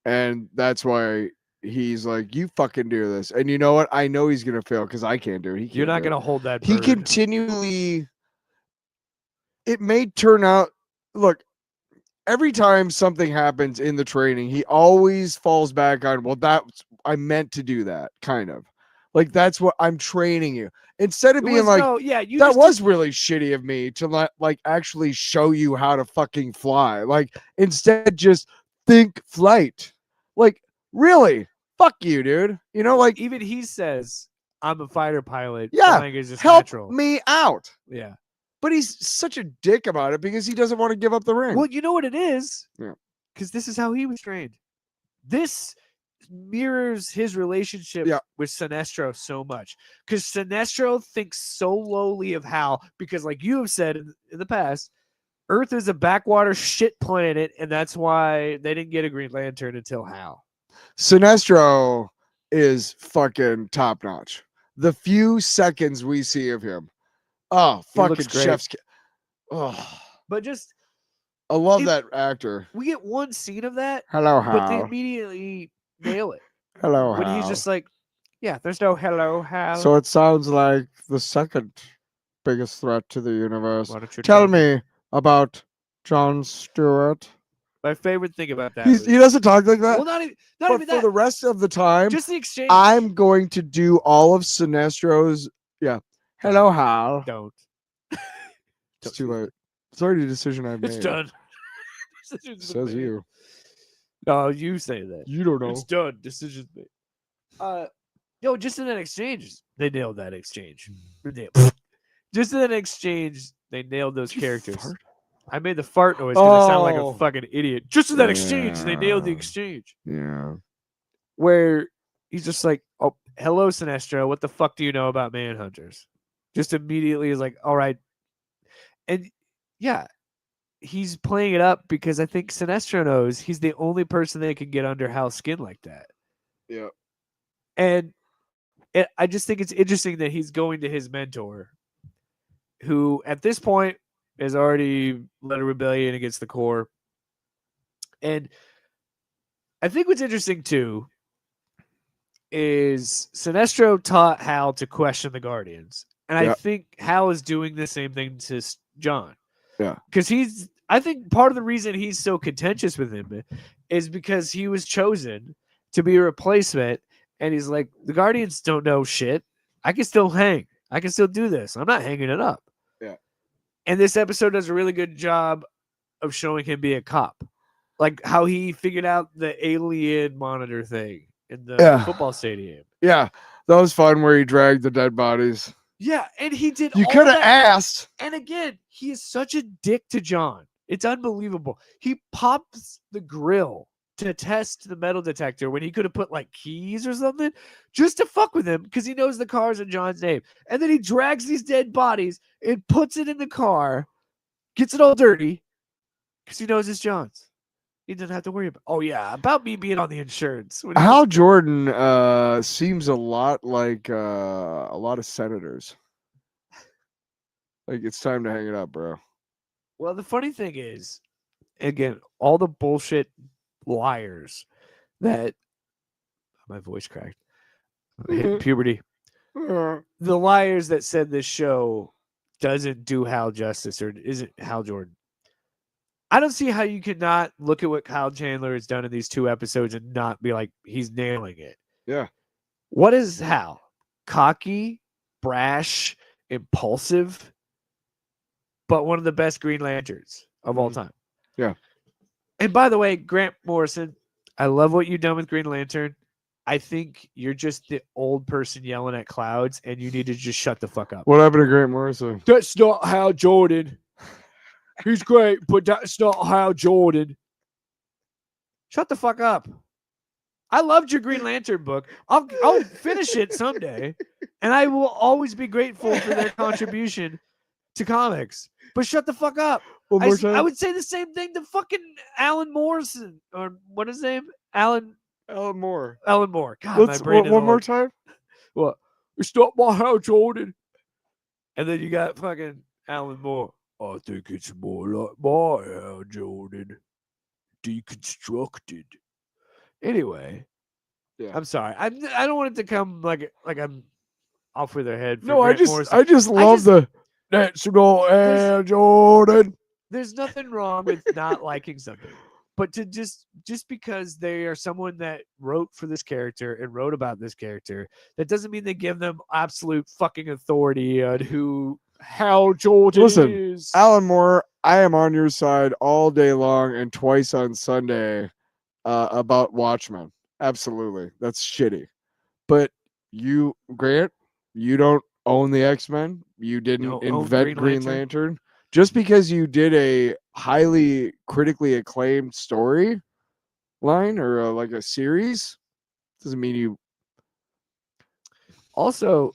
And that's why he's like, you fucking do this. And you know what? I know he's going to fail because I can't do it. You're not going to hold that bird. He continually... It may turn out... Look, every time something happens in the training, he always falls back on, well, I meant to do that, kind of. Like, that's what I'm training you. Instead of being like, that was really shitty of me to like actually show you how to fucking fly. Like, instead, just think flight. Like, really? Fuck you, dude. You know, like, even he says, I'm a fighter pilot. Yeah, help natural. me out. Yeah. But he's such a dick about it because he doesn't want to give up the ring. Well, you know what it is? Yeah. Because this is how he was trained. This mirrors his relationship with Sinestro so much. Because Sinestro thinks so lowly of Hal because, like you have said in the past, Earth is a backwater shit planet, and that's why they didn't get a Green Lantern until Hal. Sinestro is fucking top notch. The few seconds we see of him. Oh, fucking chef's kiss. Oh, but just I love that actor. We get one scene of that. Hello, Hal. But they immediately nail it. Hello, Hal. When he's just like, yeah, there's no hello, Hal. So it sounds like the second biggest threat to the universe. Tell me about Jon Stewart. My favorite thing about that he doesn't talk like that. Well, not even for that. The rest of the time, just the exchange. I'm going to do all of Sinestro's. Yeah. Hello, Hal. Don't. It's too late. It's already a decision I've made. It's done. Says you. No, you say that. You don't know. It's done. Decision's made. Just in that exchange, they nailed that exchange. Just in that exchange, they nailed those characters. Fart? I made the fart noise because I sound like a fucking idiot. Just in that exchange, they nailed the exchange. Yeah. Where he's just like, oh, hello, Sinestro. What the fuck do you know about Manhunters? Just immediately is like, all right. And yeah, he's playing it up because I think Sinestro knows he's the only person that can get under Hal's skin like that. Yeah. And I just think it's interesting that he's going to his mentor, who at this point has already led a rebellion against the Corps. And I think what's interesting too is Sinestro taught Hal to question the Guardians. And I think Hal is doing the same thing to John. Yeah. Because I think part of the reason he's so contentious with him is because he was chosen to be a replacement. And he's like, the Guardians don't know shit. I can still hang. I can still do this. I'm not hanging it up. Yeah. And this episode does a really good job of showing him be a cop. Like how he figured out the alien monitor thing in the football stadium. Yeah. That was fun where he dragged the dead bodies. Yeah, and he did. You could have asked. And again, he is such a dick to John. It's unbelievable. He pops the grill to test the metal detector when he could have put like keys or something just to fuck with him because he knows the car's in John's name. And then he drags these dead bodies and puts it in the car, gets it all dirty because he knows it's John's. He doesn't have to worry about me being on the insurance. Hal Jordan seems a lot like a lot of senators. Like, it's time to hang it up, bro. Well, the funny thing is, again, all the bullshit liars that my voice cracked. I hit puberty. The liars that said this show doesn't do Hal justice or isn't Hal Jordan. I don't see how you could not look at what Kyle Chandler has done in these 2 episodes and not be like, he's nailing it. Yeah. What is Hal? Cocky, brash, impulsive, but one of the best Green Lanterns of all time. Yeah. And by the way, Grant Morrison, I love what you've done with Green Lantern. I think you're just the old person yelling at clouds, and you need to just shut the fuck up. What happened to Grant Morrison? That's not Hal Jordan. He's great, but that's not Hal Jordan. Shut the fuck up. I loved your Green Lantern book. I'll finish it someday, and I will always be grateful for their contribution to comics. But shut the fuck up. One more time. I would say the same thing to fucking Alan Morrison, or what is his name? Alan Moore. Alan Moore. God, my brain is one more all- time. What? It's not my Hal Jordan. And then you got fucking Alan Moore. I think it's more like my Hal Jordan. Deconstructed. Anyway. Yeah. I'm sorry. I don't want it to come like I'm off with their head. For No, I Grant Morrison. just love the that's not Hal Jordan. There's nothing wrong with not liking something. But to just because they are someone that wrote for this character and wrote about this character, that doesn't mean they give them absolute fucking authority on who Hal Jordan is. Alan Moore, I am on your side all day long and twice on Sunday about Watchmen. Absolutely. That's shitty. But you, Grant, you don't own the X-Men. You didn't invent Green Lantern. Just because you did a highly critically acclaimed story line or like a series doesn't mean you. Also,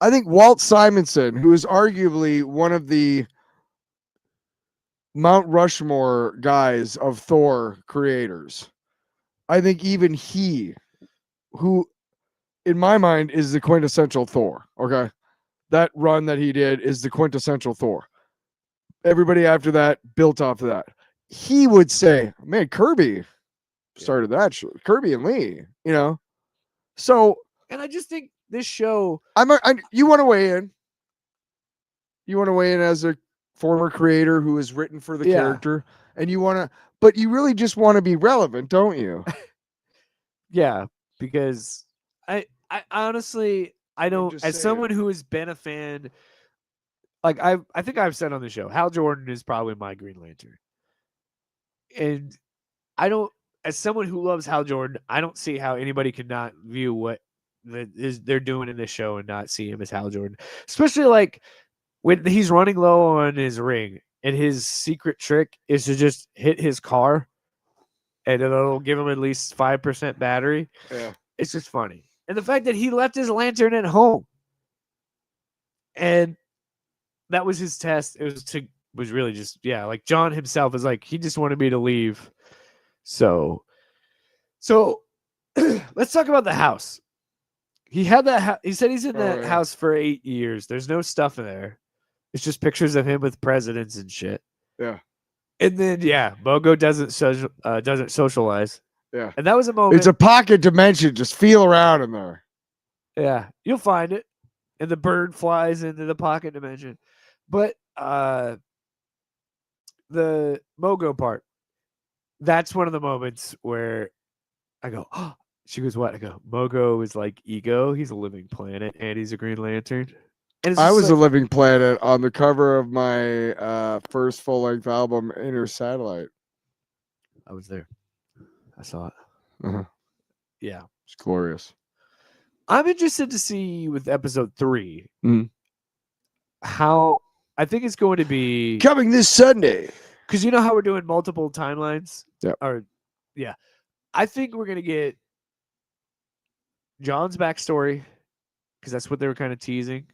I think Walt Simonson, who is arguably one of the Mount Rushmore guys of Thor creators, I think even he, who in my mind is the quintessential Thor, okay? That run that he did is the quintessential Thor. Everybody after that built off of that. He would say, man, Kirby started that show. Kirby and Lee, you know? So. And I just think this show. You want to weigh in? You want to weigh in as a former creator who has written for the character, and you want to, but you really just want to be relevant, don't you? Yeah, because I honestly, I don't, as someone who has been a fan, like I think I've said on the show, Hal Jordan is probably my Green Lantern. And I don't, as someone who loves Hal Jordan, I don't see how anybody could not view what they're doing in this show and not see him as Hal Jordan. Especially like when he's running low on his ring and his secret trick is to just hit his car and it'll give him at least 5% battery. Yeah. It's just funny. And the fact that he left his lantern at home. And that was his test. It was really just, like John himself is like, he just wanted me to leave. So let's talk about the house. He had that. He said he's in that house for 8 years. There's no stuff in there. It's just pictures of him with presidents and shit. Yeah. And then Mogo doesn't socialize. Yeah. And that was a moment. It's a pocket dimension. Just feel around in there. Yeah, you'll find it. And the bird flies into the pocket dimension. But the Mogo part, that's one of the moments where I go, oh, she goes, what? I go, Mogo is like Ego. He's a living planet and he's a Green Lantern. And I was a living planet on the cover of my first full-length album, Inner Satellite. I was there. I saw it. Uh-huh. Yeah. It's glorious. I'm interested to see with episode 3 Mhm. how I think it's going to be Coming this Sunday. because you know how we're doing multiple timelines. Yep. Or yeah, I think we're gonna get John's backstory because that's what they were kind of teasing,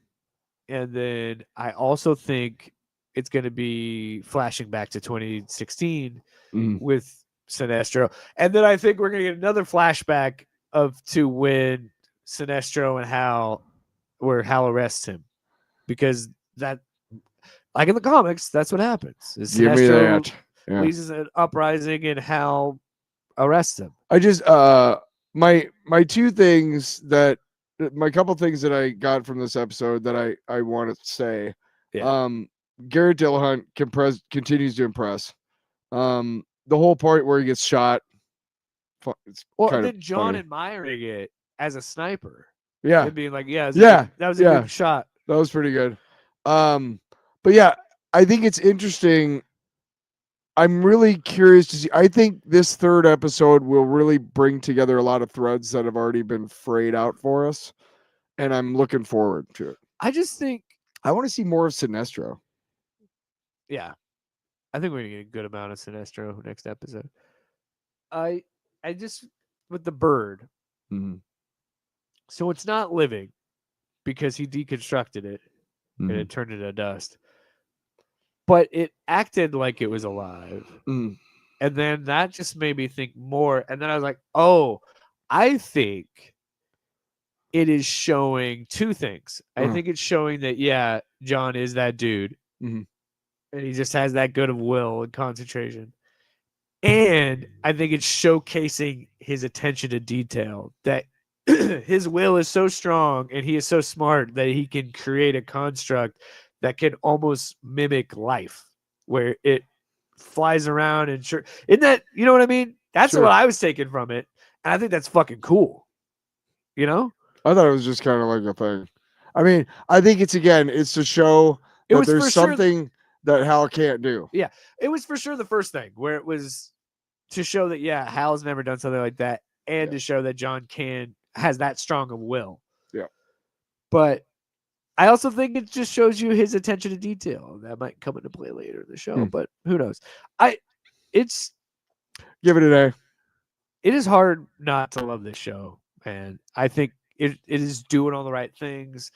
and then I also think it's gonna be flashing back to 2016 with Sinestro, and then I think we're gonna get another flashback to when Sinestro and Hal arrests him, because that, like in the comics, that's what happens. Is Give me Sinestro that. Yeah. leads an uprising and Hal arrests him. I just my couple things that I got from this episode that I want to say. Yeah. Garrett Dillahunt continues to impress. The whole part where he gets shot. It's Well, kind then of John funny. admiring it as a sniper. Yeah, And being like, that was a yeah. good shot. That was pretty good. But yeah, I think it's interesting. I'm really curious to see. I think this third episode will really bring together a lot of threads that have already been frayed out for us, and I'm looking forward to it. I just think, I want to see more of Sinestro. yeah, I think we're gonna get a good amount of Sinestro next episode. I just with the bird. Mhm. So it's not living because he deconstructed it and Mhm. it turned it to dust. But it acted like it was alive. Mm. And then that just made me think more. And then I was like, oh, I think it is showing two things. I think it's showing that, yeah, John is that dude. Mhm. And he just has that good of will and concentration. And I think it's showcasing his attention to detail, that his will is so strong and he is so smart that he can create a construct that can almost mimic life, where it flies around and isn't that, you know what I mean? That's Sure. what I was taking from it. And I think that's fucking cool. You know? I thought it was just kind of like a thing. I mean, I think it's to show It that was there's for sure something that Hal can't do. Yeah. It was for sure the first thing where it was to show that, yeah, Hal's never done something like that, and to show that John has that strong of will. Yeah. But I also think it just shows you his attention to detail. That might come into play later in the show, but who knows? Give it an A. It is hard not to love this show, and I think it is doing all the right things.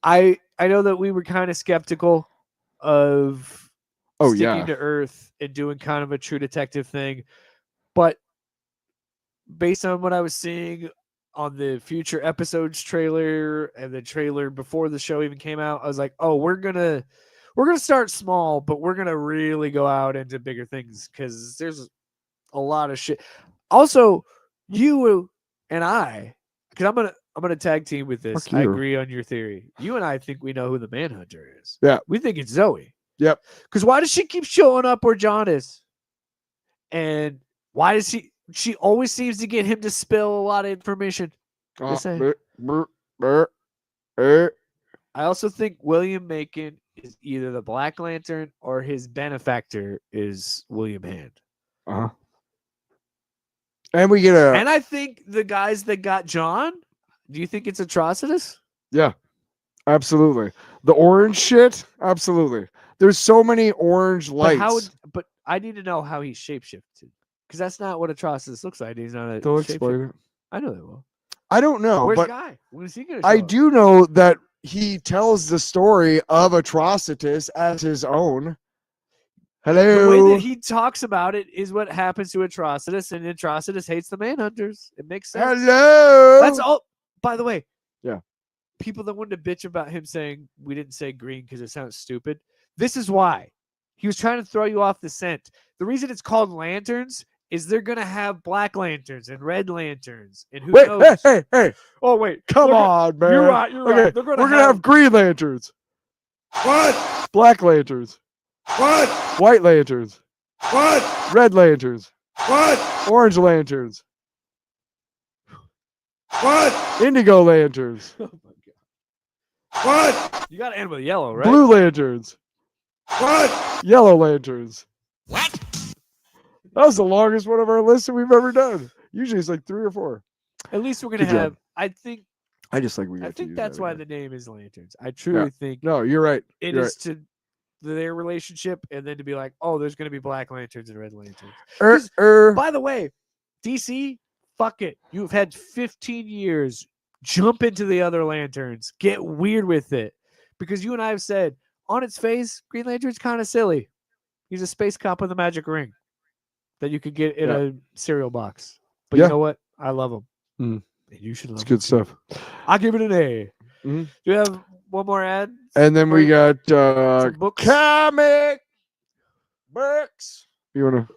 I know that we were kind of skeptical of sticking to Earth and doing kind of a True Detective thing, but based on what I was seeing on the future episodes trailer and the trailer before the show even came out, I was like, oh, we're gonna start small, but we're gonna really go out into bigger things, because there's a lot of shit. Also, you and I, because I'm gonna tag team with this. Fuck I you. agree on your theory. You and I think we know who the Manhunter is. Yeah. We think it's Zoe. Yep. Because why does she keep showing up where John is? And why does she always seems to get him to spill a lot of information? Just saying. I also think William Macon is either the Black Lantern or his benefactor is William Hand. Uh-huh. And we get And I think the guys that got John, do you think it's Atrocitus? Yeah, absolutely. The orange shit, absolutely. There's so many orange lights. But I need to know how he's shapeshifted, because that's not what Atrocitus looks like. He's not a They'll shapeshifter. explain it. I know they will. I don't know, Where's but Guy? When is he gonna show I up? do know that he tells the story of Atrocitus as his own. The way Hello. that he talks about it is what happens to Atrocitus, and Atrocitus hates the Manhunters. It makes sense. Hello. That's all. By the way, Yeah. people that wanted to bitch about him saying we didn't say green because it sounds stupid. This is why. He was trying to throw you off the scent. The reason it's called lanterns is they're gonna have black lanterns and red lanterns, and who Wait, knows? hey. Oh wait, Come Look at- on, man. You're right. You're Okay, right. They're we're gonna have green lanterns. What? Black lanterns. What? White lanterns. What? Red lanterns. What? Orange lanterns. What? Indigo lanterns. Oh my god. What? You got to end with yellow, right? Blue lanterns. What? Yellow lanterns. What? That was the longest one of our list that we've ever done. Usually it's like 3 or 4. At least we're gonna Good job. have. I think I just like we. I got to think use that's that why again. the name is lanterns. I truly think No, you're right. it You're is to their relationship, and then to be like, oh, there's going to be Black Lanterns and Red Lanterns. By the way, DC, fuck it. You've had 15 years. Jump into the other lanterns. Get weird with it. Because you and I have said, on its face, Green Lantern's kind of silly. He's a space cop with a magic ring that you could get in a cereal box. But you know what? I love him. And you should love him. It's good stuff. I'll give it an A. Mm-hmm. Do you have one more ad? And then we got books. comic books. You want to?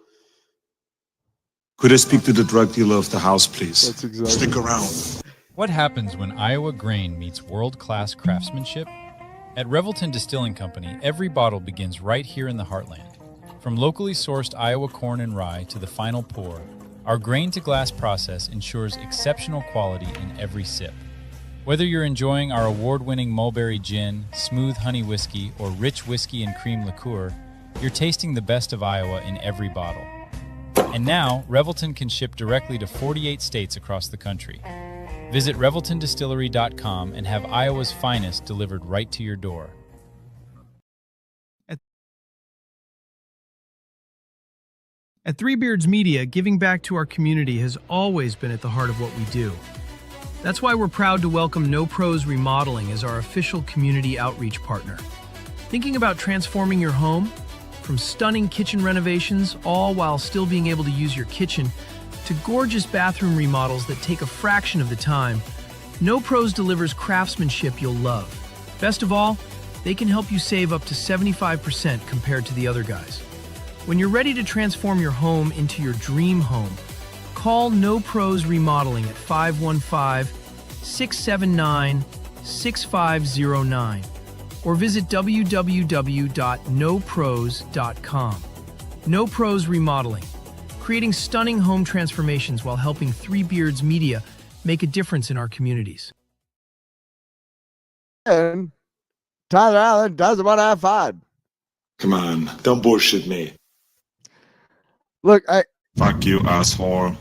Could I speak to the drug dealer of the house, please? That's exactly. Stick around. What happens when Iowa grain meets world-class craftsmanship? At Revelton Distilling Company, every bottle begins right here in the heartland. From locally sourced Iowa corn and rye to the final pour, our grain-to-glass process ensures exceptional quality in every sip. Whether you're enjoying our award-winning mulberry gin, smooth honey whiskey, or rich whiskey and cream liqueur, you're tasting the best of Iowa in every bottle. And now, Revelton can ship directly to 48 states across the country. Visit ReveltonDistillery.com and have Iowa's finest delivered right to your door. At Three Beards Media, giving back to our community has always been at the heart of what we do. That's why we're proud to welcome No Pros Remodeling as our official community outreach partner. Thinking about transforming your home? From stunning kitchen renovations, all while still being able to use your kitchen, to gorgeous bathroom remodels that take a fraction of the time, No Pros delivers craftsmanship you'll love. Best of all, they can help you save up to 75% compared to the other guys. When you're ready to transform your home into your dream home, call No Pros Remodeling at 515-679-6509 or visit www.nopros.com. No Pros Remodeling, creating stunning home transformations while helping Three Beards Media make a difference in our communities. And Tyler Allen doesn't want to have fun. Come on, don't bullshit me. Look, Fuck you, asshole.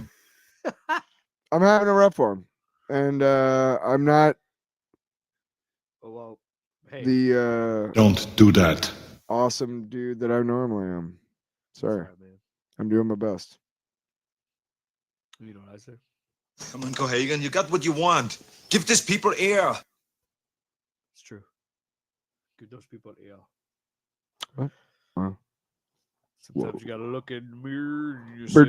I'm having a rough one, and I'm not the Don't do that. awesome dude that I normally am. Sorry, man. I'm doing my best. You know what I say? Come on, Cohagen, you got what you want. Give these people air. It's true. Give those people air. What? Wow. Sometimes you gotta look in the mirror and you Can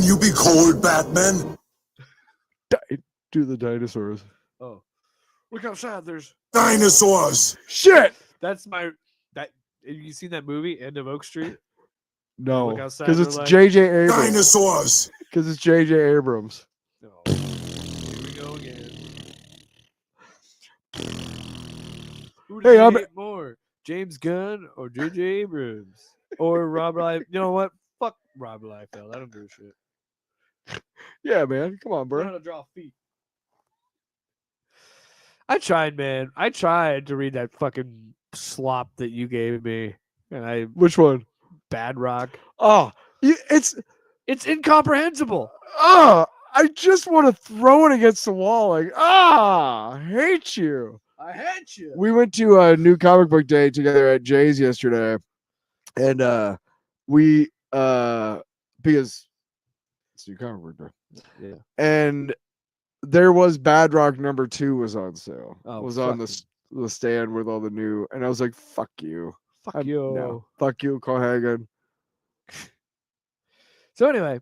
you be cold, Batman? Do the dinosaurs. Oh, look outside! There's Dinosaurs. Shit. That's my that. Have you seen that movie, End of Oak Street? No, Look outside, because they're it's like, J.J. Abrams. Dinosaurs. Because it's J.J. Abrams. No. Here we go again. Who do Hey, you I'm- hate more, James Gunn or J.J. Abrams or Rob Liefeld? You know what? Fuck Rob Liefeld. I don't give a shit. Yeah, man. Come on, Learn bro. how to draw feet. I tried, man. I tried to read that fucking slop that you gave me, and I Which one? Bad Rock. Oh, it's incomprehensible. I just want to throw it against the wall. Like, I hate you. I hate you. We went to a new comic book day together at Jay's yesterday, and we because it's new comic book day. Yeah. And there was Bad Rock #2 was on sale. Oh, was on the stand with all the new, and I was like, "Fuck you, Fuck you, no, fuck you, Cohagen." So anyway,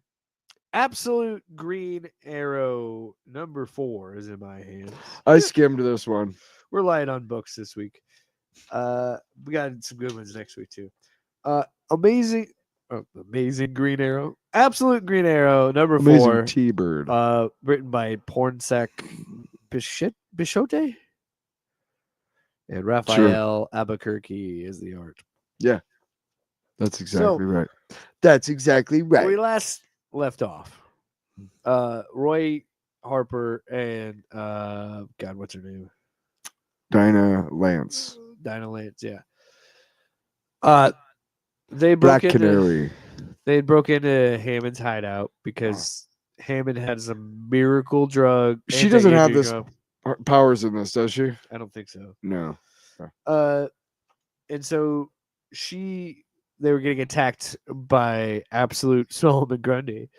Absolute Green Arrow #4 is in my hands. I skimmed this one. We're light on books this week. We got some good ones next week too. Amazing Green Arrow. Absolute Green Arrow #4. Amazing T-Bird. Written by Pornsak Bishote and Raphael Albuquerque is the art. Yeah, that's exactly right. That's exactly right. We last left off. Roy Harper and God, what's her name? Dinah Lance. Dinah Lance, yeah. They Black broke into, Canary. They broke into Hammond's hideout because Hammond has a miracle drug. She doesn't have this drug. powers in this, does she? I don't think so. No. And so they were getting attacked by Absolute Solomon Grundy,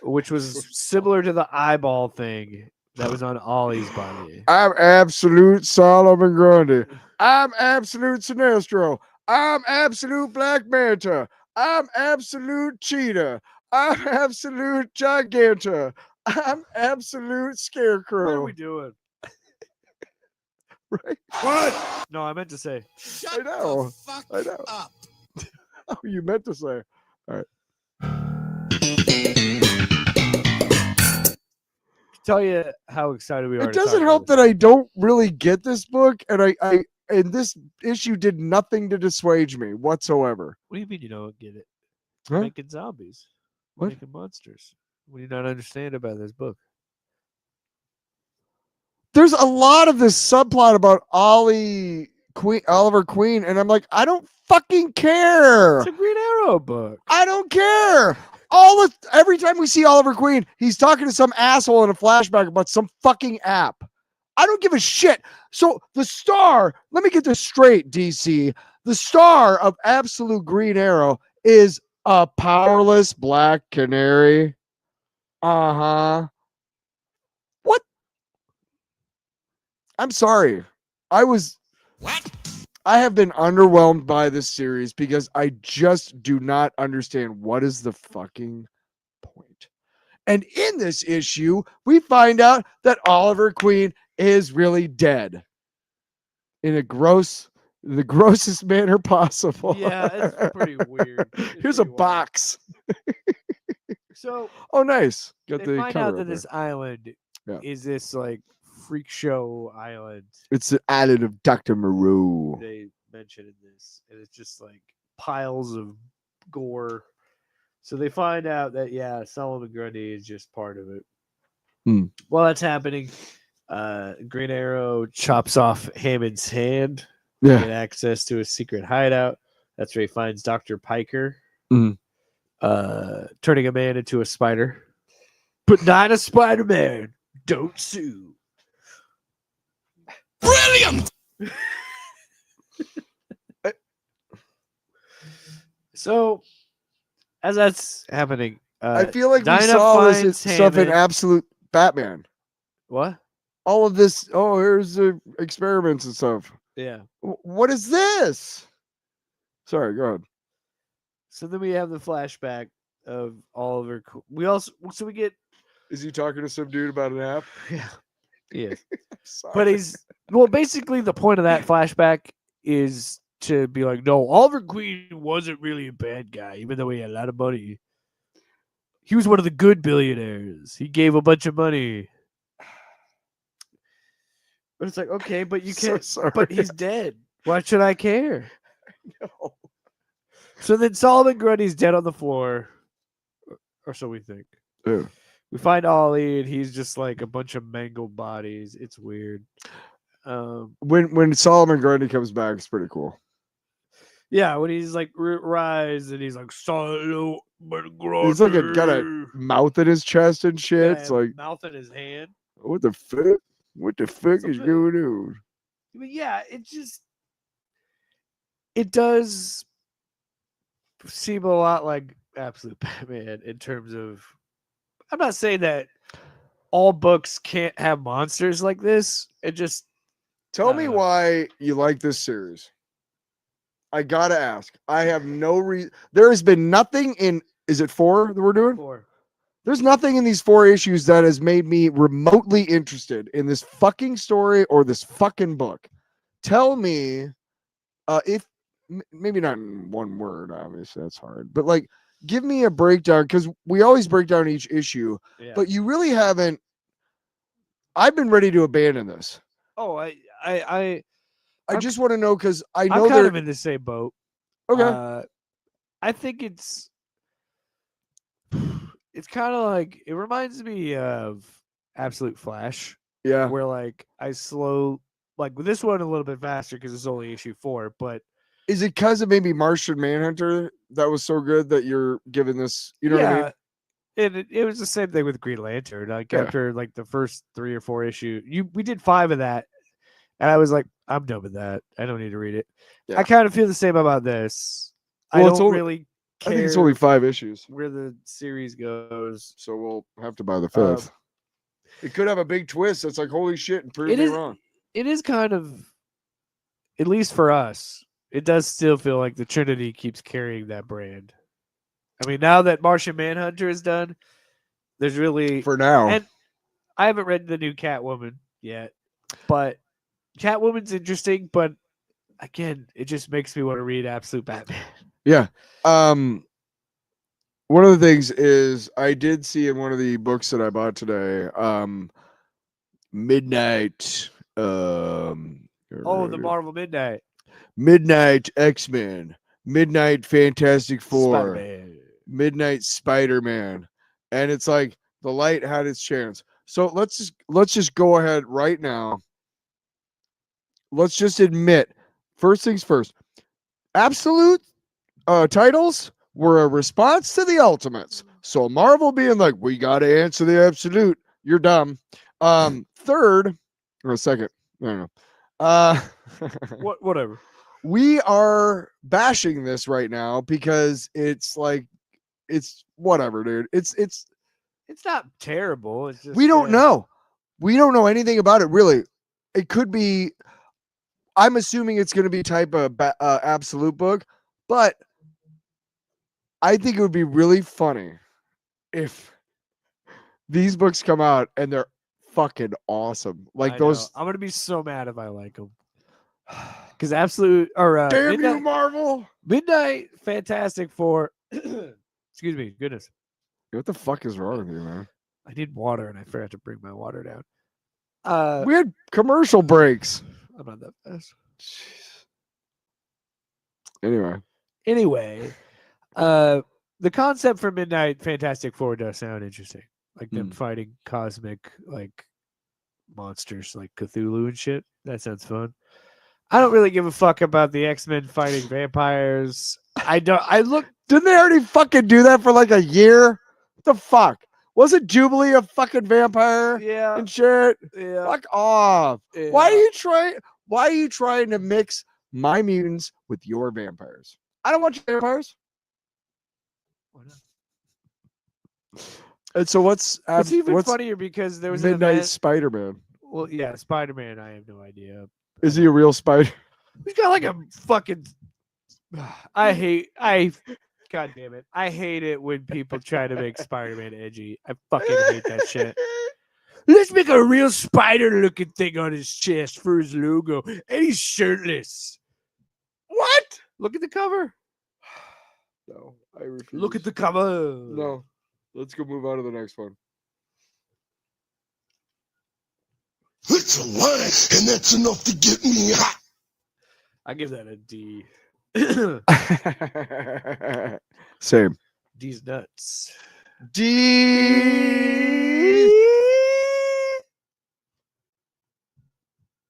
which was similar to the eyeball thing that was on Ollie's body. I'm Absolute Solomon Grundy. I'm Absolute Sinestro. I'm Absolute Black Manta. I'm Absolute Cheetah. I'm Absolute Giganta. I'm Absolute Scarecrow. What are we doing? Right? What? No, I meant to say. I know. I know. Oh, you meant to say. All right. Tell you how excited we are. It doesn't help that I don't really get this book, and and this issue did nothing to dissuade me whatsoever. What do you mean you don't get it? Huh? Making zombies. What? Making monsters. What do you not understand about this book? There's a lot of this subplot about Oliver Queen, and I'm like, I don't fucking care. It's a Green Arrow book. I don't care. Every time we see Oliver Queen, he's talking to some asshole in a flashback about some fucking app. I don't give a shit. So the star, let me get this straight, DC. The star of Absolute Green Arrow is a powerless black canary. Uh-huh. What? I'm sorry. I have been underwhelmed by this series because I just do not understand what is the fucking point. And in this issue, we find out that Oliver Queen is really dead in the grossest manner possible. Yeah, it's pretty weird. Here's a box. So, oh, nice. Got they the find cover out up that there. this island is this like freak show island. It's the island of Dr. Moreau. They mention in this, and it's just like piles of gore. So they find out that Solomon Grundy is just part of it. While that's happening, Green Arrow chops off Hammond's hand to get access to a secret hideout. That's where he finds Dr. Piker, turning a man into a spider. But not a Spider-Man. Don't sue. Brilliant! So, as that's happening, I feel like we Dinah saw this finds stuff in Hammond. Absolute Batman. What? All of this. Oh, here's the experiments and stuff. Yeah. What is this? Sorry, go ahead. So then we have the flashback of Oliver. We get. Is he talking to some dude about an app? Yeah. Yes. Sorry. But basically the point of that flashback is to be like, no, Oliver Queen wasn't really a bad guy, even though he had a lot of money. He was one of the good billionaires. He gave a bunch of money. But it's like, okay, but you can't. But he's dead. Why should I care? No. So then Solomon Grundy's dead on the floor, or so we think. Yeah. We find Ollie, and he's just like a bunch of mangled bodies. It's weird. When Solomon Grundy comes back, it's pretty cool. Yeah, when he's like rise, and he's like Solomon Grundy. He's like got a mouth in his chest and shit. Yeah, it's like mouth in his hand. what the fuck? What the fuck is going on? I mean, yeah, it does seem a lot like Absolute Batman in terms of. I'm not saying that all books can't have monsters like this. It just tell me why you like this series. I gotta ask. I have no reason. There has been nothing in. Is it 4 that we're doing? 4. There's nothing in these 4 issues that has made me remotely interested in this fucking story or this fucking book. Tell me, if maybe not in one word, obviously that's hard, but like, give me a breakdown because we always break down each issue, but you really haven't. I've been ready to abandon this. Oh, I just want to know because I know I'm kind they're of in the same boat. Okay. I think it's kind of like it reminds me of Absolute Flash. Yeah. Where like I slow like with this one a little bit faster because it's only issue 4, but is it because of maybe Martian Manhunter that was so good that you're giving this? You know what I mean? And it was the same thing with Green Lantern. Like after like the first 3 or 4 issues, we did 5 of that, And I was like, I'm done with that. I don't need to read it. Yeah. I kind of feel the same about this. I Well, it's don't only- really I care think it's only 5 issues, where the series goes. so we'll have to buy the 5th. It could have a big twist that's like, holy shit, and prove It me is- wrong. It is kind of, at least for us, it does still feel like the Trinity keeps carrying that brand. I mean, now that Martian Manhunter is done, there's really For now. and I haven't read the new Catwoman yet, but Catwoman's interesting. But again, it just makes me want to read Absolute Batman. Yeah. One of the things is I did see in one of the books that I bought today, Midnight. Oh, the Marvel Midnight X-Men, Midnight Fantastic Four, Spider-Man. Midnight Spider-Man, and it's like the light had its chance. So let's just go ahead right now. Let's just admit, first things first. Absolute titles were a response to the Ultimates. So Marvel being like, we got to answer the Absolute. You're dumb. Third or second, I don't know. Whatever. We are bashing this right now because it's like, it's whatever, dude. It's not terrible. It's just, we don't know. We don't know anything about it, really. It could be, I'm assuming it's going to be type of Absolute book, but I think it would be really funny if these books come out and they're fucking awesome. Like I those. know. I'm gonna be so mad if I like them. Because Absolute or Damn Midnight, you, Marvel! Midnight Fantastic Four. Excuse me, goodness. What the fuck is wrong with you, man? I need water and I forgot to bring my water down. We had commercial breaks. I'm not that fast. Anyway, the concept for Midnight Fantastic Four does sound interesting. Like them fighting cosmic like monsters like Cthulhu and shit. That sounds fun. I don't really give a fuck about the X-Men fighting vampires. Didn't they already fucking do that for like a year? What the fuck? Wasn't Jubilee a fucking vampire? Yeah. And shit. Yeah. Fuck off. Yeah. Why are you trying to mix my mutants with your vampires? I don't want your vampires. Why not? And so what's even funnier because there was an Midnight event. Spider-Man? Well, yeah, Spider-Man. I have no idea. Is he a real spider? He's got like a fucking. God damn it! I hate it when people try to make Spider-Man edgy. I fucking hate that shit. Let's make a real spider-looking thing on his chest for his logo, and he's shirtless. What? Look at the cover. No, I refuse. Look at the cover. No. Let's go move on to the next one. It's a lie, and that's enough to get me hot. I give that a D. Same. D's nuts. D.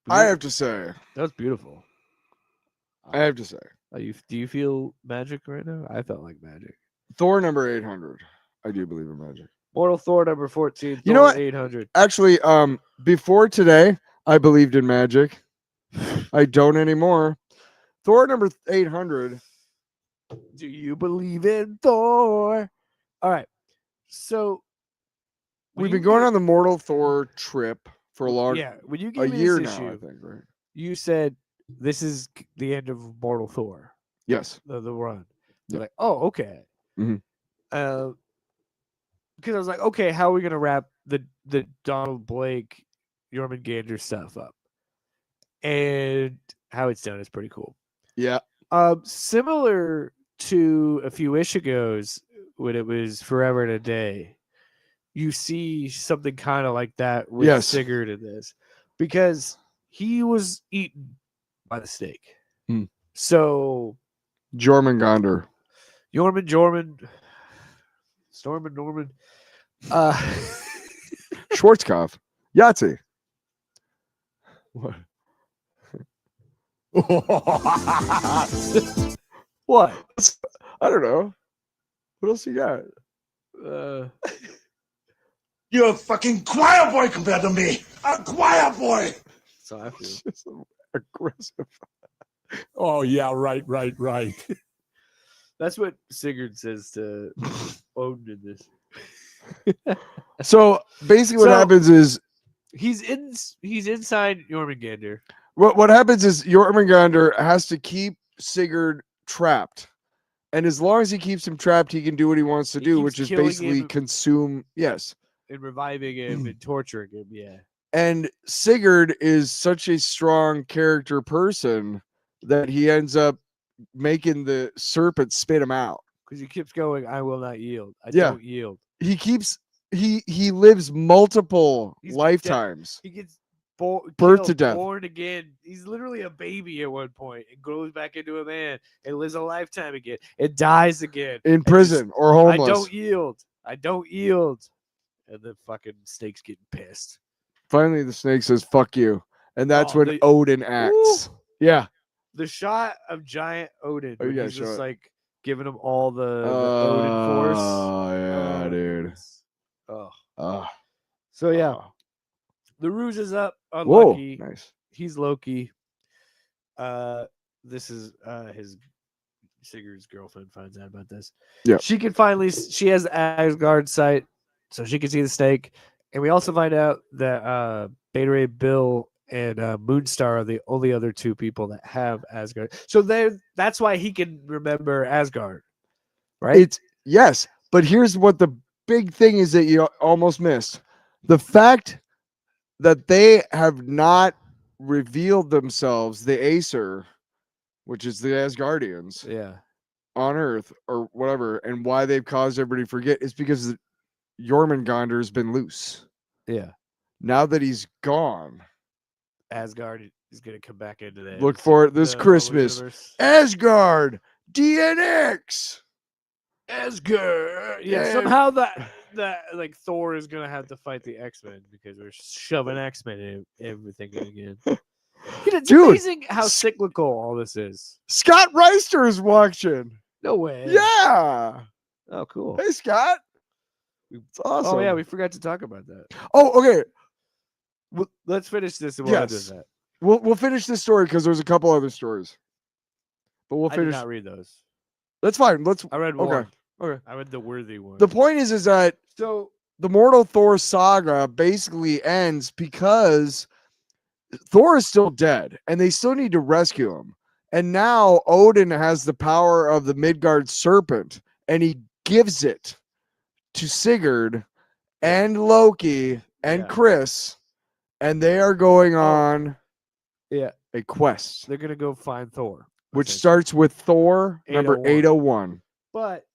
I have to say. That was beautiful. I have to say. Do you feel magic right now? I felt like magic. Thor number 800. I do believe in magic. Mortal Thor number 14. You know what? 800. Actually, before today, I believed in magic. I don't anymore. Thor number 800. Do you believe in Thor? All right. So we've been going on the Mortal Thor trip for a long when you gave a me year this now, issue, I think, right? You said this is the end of Mortal Thor. Yes. The run. Yeah. Like, oh, okay. Mhm. Because I was like, okay, how are we gonna wrap the Donald Blake, Jormungandr stuff up? And how it's done is pretty cool. Yeah. Similar to a few ish ago's when it was Forever and a Day, you see something kind of like that with Sigurd in this, because he was eaten by the snake. So Jormungandr. Storm and Norman. Schwarzkopf. Yahtzee. What? What? I don't know. What else you got? You're a fucking choir boy compared to me. A choir boy. That's how I feel. It's just aggressive. Oh yeah, right. That's what Sigurd says to Odin in this. So basically, what So- happens is He's inside Jormungandr. what happens is Jormungandr has to keep Sigurd trapped, and as long as he keeps him trapped, he can do what he wants to He do, keeps which is killing basically him. consume. Yes, And reviving him and torturing him. Yeah. and Sigurd is such a strong character person that he ends up making the serpent spit him out. Because he keeps going, I will not yield. I Yeah. don't yield. He lives multiple He's lifetimes. He gets Birth to death. born again. He's literally a baby at one point and grows back into a man and lives a lifetime again. It dies again. In and prison or I homeless. don't yield. I don't yield. And the fucking snake's getting pissed. Finally, the snake says, fuck you. And that's Oh, when the- Odin acts. Yeah. The shot of giant Odin, Oh, when you gotta he's show just it. like giving him all the Odin force. Oh, yeah, Oh, dude. goodness. Oh. Oh, So yeah, the ruse is up. whoa. Unlucky. Nice. He's Loki. This is his Sigurd's girlfriend finds out about this. Yeah. She has the Asgard sight, so she can see the snake. And we also find out that Beta Ray Bill and Moonstar are the only other two people that have Asgard. So that's why he can remember Asgard. Right? Yes, but here's what the big thing is that you almost missed. The fact that they have not revealed themselves, the Acer, which is the Asgardians, Yeah. on Earth or whatever, and why they've caused everybody to forget is because Jormungandr has been loose. Yeah. Now that he's gone, Asgard is gonna come back into that. look for it this the Christmas. universe. Asgard DNX. Asgard. Yeah, Yeah. somehow that like Thor is gonna have to fight the X-Men because we're shoving X-Men in everything again. It's Dude, amazing how cyclical all this is. Scott Reister is watching. No way. Yeah. Oh, cool. Hey, Scott. It's awesome. Oh yeah, we forgot to talk about that. Oh, okay. Let's finish this and we'll end Yes. with that. We'll finish this story because there's a couple other stories. But we'll I did finish. not read those. That's fine. I read one. Okay. Okay. I read the worthy one. The point is that So the Mortal Thor saga basically ends because Thor is still dead and they still need to rescue him. And now Odin has the power of the Midgard serpent and he gives it to Sigurd and Loki and Yeah. Chris, and they are going on yeah, a quest, they're gonna go find Thor, which essentially. starts with Thor number 801. 801. But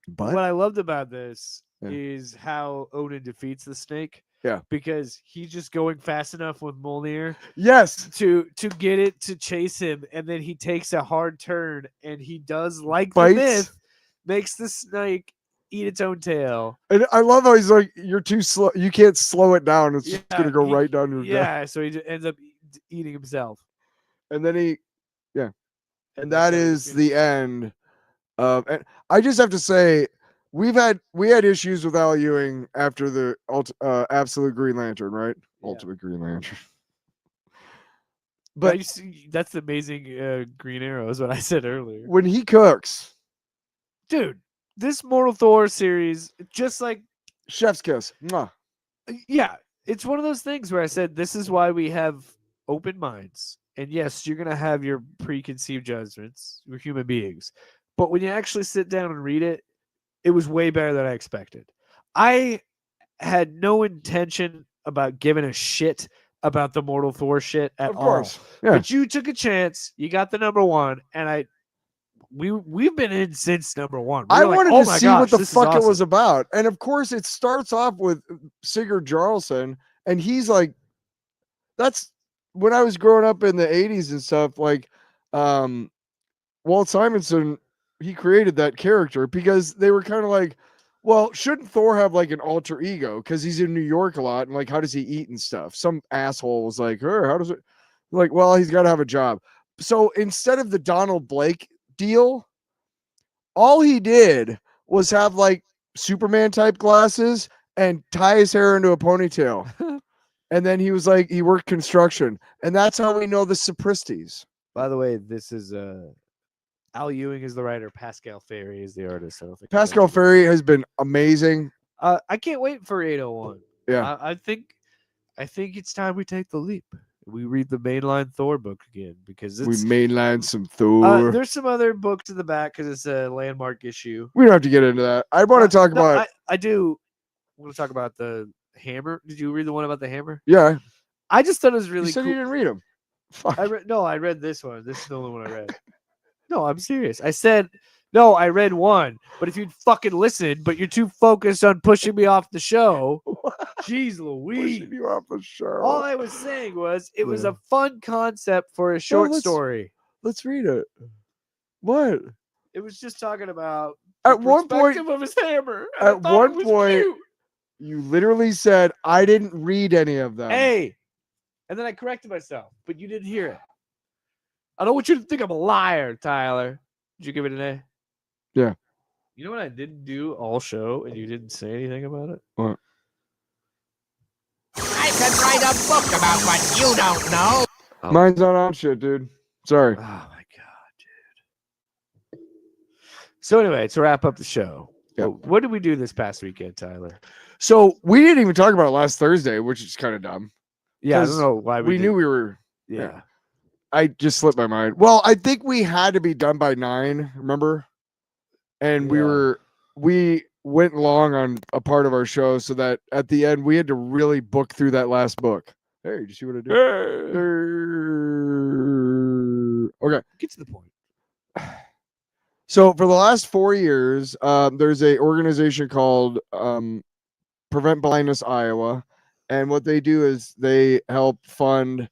But what I loved about this Yeah. is how Odin defeats the snake. Yeah. Because he's just going fast enough with Mjolnir yes, to get it to chase him, and then he takes a hard turn, and he does like Bites. the myth, makes the snake eat its own tail. and I love how he's like, "You're too slow. You can't slow it down. It's just gonna go he- right down your gut." Yeah, so he ends up eating himself. And then and And that so is it's- the end of. And I just have to say, we had issues with Al Ewing after the Absolute Green Lantern, right? Yeah. Ultimate Green Lantern. But But you see, that's the amazing Green Arrow is what I said earlier. when he cooks, Dude, this Mortal Thor series, just like chef's kiss. Mwah. yeah, it's one of those things where I said this is why we have open minds. And yes, you're gonna have your preconceived judgments. We're human beings. But when you actually sit down and read it, it was way better than I expected. I had no intention about giving a shit about the Mortal Thor shit at Of course. all. Yeah. But you took a chance, you got the number one, and we've been in since number one. We I were like, wanted "Oh to my see gosh, what the this is fuck it was awesome." about. And of course, it starts off with Sigurd Jarlson, and he's like, that's when I was growing up in the 80s and stuff, like Walt Simonson, he created that character because they were kind of like, well, shouldn't Thor have like an alter ego? Because he's in New York a lot, and like, how does he eat and stuff? Some asshole was like, how does it? Like, well, he's got to have a job. So instead of the Donald Blake deal, all he did was have like Superman type glasses and tie his hair into a ponytail. And then he was like, he worked construction. And that's how we know the Sapristis. By the way, this is Al Ewing is the writer. Pascal Ferry is the artist. I don't think Pascal Ferry has been amazing. I can't wait for 801. Yeah. I think it's time we take the leap. We read the mainline Thor book again because We it's mainline some Thor. there's some other books in the back because it's a landmark issue. We don't have to get into that. I want to talk about. I do want to talk about the hammer. Did you read the one about the hammer? Yeah. I just thought it was really You said cool. you didn't read them. Fuck. I read this one. This is the only one I read. No, I'm serious. I said no, I read one, but if you'd fucking listen, but you're too focused on pushing me off the show. Jeez Louise. Pushing you off the show. All I was saying was it was a fun concept for a short story. Let's read it. What? It was just talking about At one point of his hammer. At one point, you literally said, I didn't read any of them. Hey, and then I corrected myself, but you didn't hear it. I don't want you to think I'm a liar, Tyler. Did you give it an A? Yeah. You know what I didn't do all show and you didn't say anything about it? What? I can write a book about what you don't know. Mine's not on shit, dude. Sorry. Oh my god, dude. So anyway, to wrap up the show, what did we do this past weekend, Tyler? So we didn't even talk about it last Thursday, which is kind of dumb. Yeah, I don't know why we knew we were. Yeah. I just slipped my mind. Well, I think we had to be done by 9, remember? And we went long on a part of our show so that at the end we had to really book through that last book. Hey, did you see what I did? Okay. Get to the point. So for the last 4 years, there's a organization called Prevent Blindness Iowa. And what they do is they help fund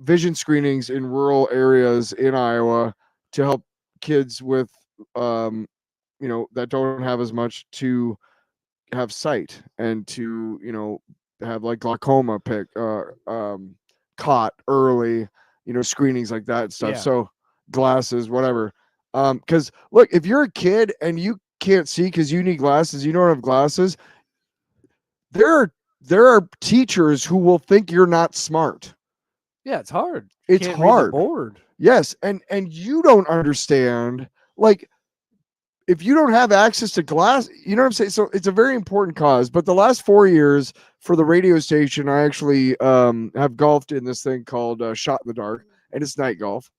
vision screenings in rural areas in Iowa to help kids with that don't have as much to have sight and to have like glaucoma caught early, screenings like that and stuff. Yeah. So glasses, whatever. Because look, if you're a kid and you can't see because you need glasses, you don't have glasses, there are teachers who will think you're not smart. Yeah, it's hard. It's Can't read the hard. board. Yes, and you don't understand, like, if you don't have access to glass, you know what I'm saying? So it's a very important cause. But the last 4 years for the radio station, I actually have golfed in this thing called Shot in the Dark, and it's night golf.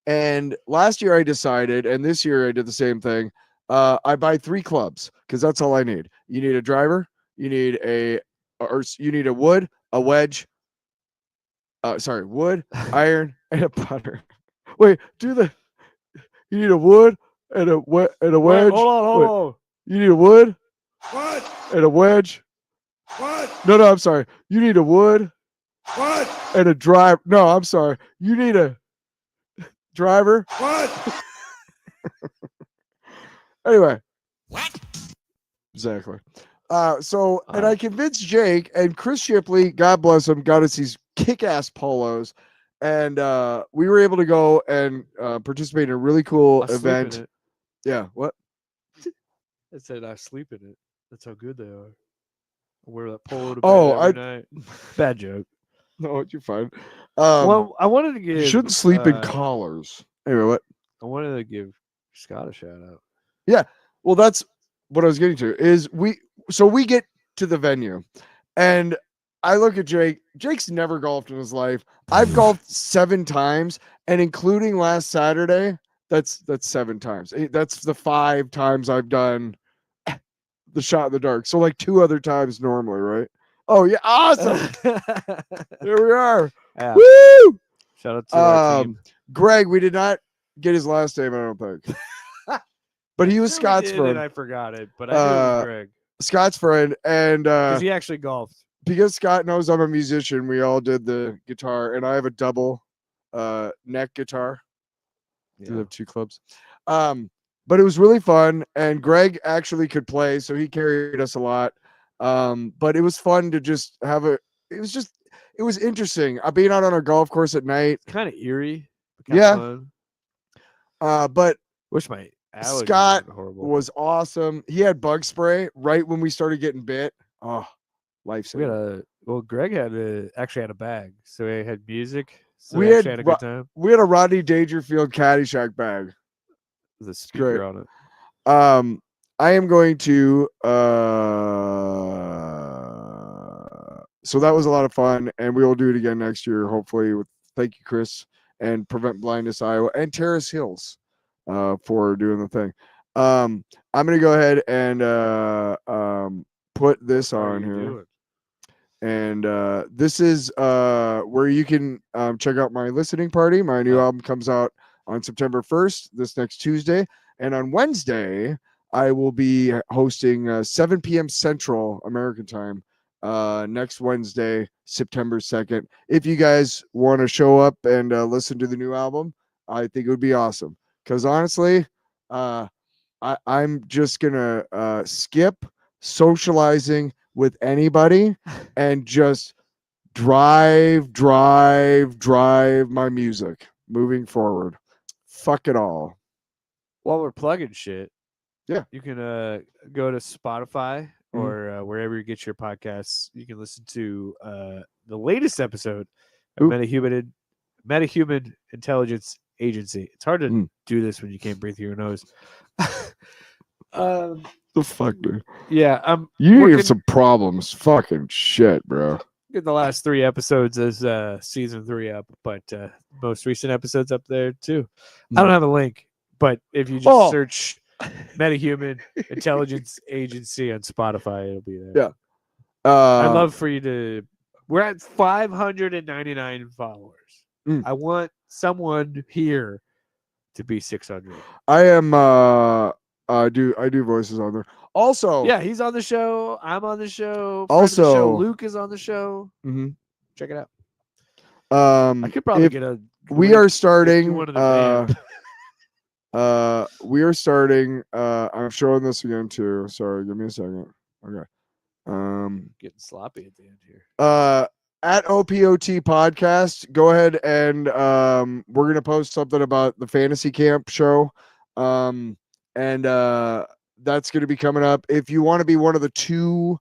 And last year I decided, and this year I did the same thing. I buy 3 clubs because that's all I need. You need a driver, you need a wood, a wedge. Wood, iron, and a putter. Wait, you need a wood and a wedge. Wait, hold on. You need a wood? What? And a wedge? What? No, I'm sorry. You need a wood? What? And a drive. No, I'm sorry. You need a driver? What? Anyway. What? Exactly. And I convinced Jake and Chris Shipley, God bless him, got us these kick-ass polos. And we were able to go and participate in a really cool event. Yeah, what? I said I sleep in it. That's how good they are. I wear that polo to bed every night. Bad joke. No, you're fine. Well, I wanted to give. You shouldn't sleep in collars. Anyway, what? I wanted to give Scott a shout out. Yeah, well, that's what I was getting to. Is we get to the venue, and I look at Jake. Jake's never golfed in his life. I've golfed 7 times, and including last Saturday, that's 7 times. That's the 5 times I've done the Shot in the Dark. So like 2 other times normally, right? Oh yeah, awesome! Here we are. Yeah. Woo! Shout out to our team. Greg. We did not get his last name, I don't think, but he was Scott's friend. I forgot it, but I knew it was Greg. Scott's friend, and because he actually golfed. Because Scott knows I'm a musician, we all did the guitar, and I have a double neck guitar. Yeah. I have 2 clubs. But it was really fun, and Greg actually could play, so he carried us a lot. But it was fun to just have it was interesting. Being out on a golf course at night. Kind of eerie. Yeah. Fun. But wish my Scott was awesome. He had bug spray right when we started getting bit. Oh, Life. Greg actually had a bag, so he had music. So We we actually had a good time. We had a Rodney Dangerfield Caddyshack bag. The speaker on it. I am going to so that was a lot of fun, and we will do it again next year, hopefully. Thank you, Chris, and Prevent Blindness Iowa and Terrace Hills for doing the thing. I'm gonna go ahead and put this on here. And this is where you can check out my listening party. My new album comes out on September 1st, this next Tuesday. And on Wednesday, I will be hosting 7 p.m. Central American time next Wednesday, September 2nd. If you guys want to show up and listen to the new album, I think it would be awesome. Because honestly, I'm just going to skip socializing with anybody and just drive my music moving forward. Fuck it all. While we're plugging shit, yeah, you can go to Spotify or wherever you get your podcasts. You can listen to the latest episode of Metahuman Intelligence Agency. It's hard to do this when you can't breathe through your nose. The fuck, dude? Yeah, you have some problems. Fucking shit, bro. Get the last 3 episodes as season 3 up, but most recent episodes up there too. I don't have a link, but if you just search Metahuman Intelligence Agency on Spotify, it'll be there. Yeah. I'd love for you to. We're at 599 followers. I want someone here to be 600. I am. I do voices on there. Also, yeah, he's on the show. I'm on the show. Also, the show, Luke is on the show. Mm-hmm. Check it out. I could probably get a. We are starting. We are starting. I'm showing this again too. Sorry, give me a second. Okay. Getting sloppy at the end here. At OPOT podcast, go ahead and we're gonna post something about the Fantasy Camp show. And that's going to be coming up. If you want to be one of the 2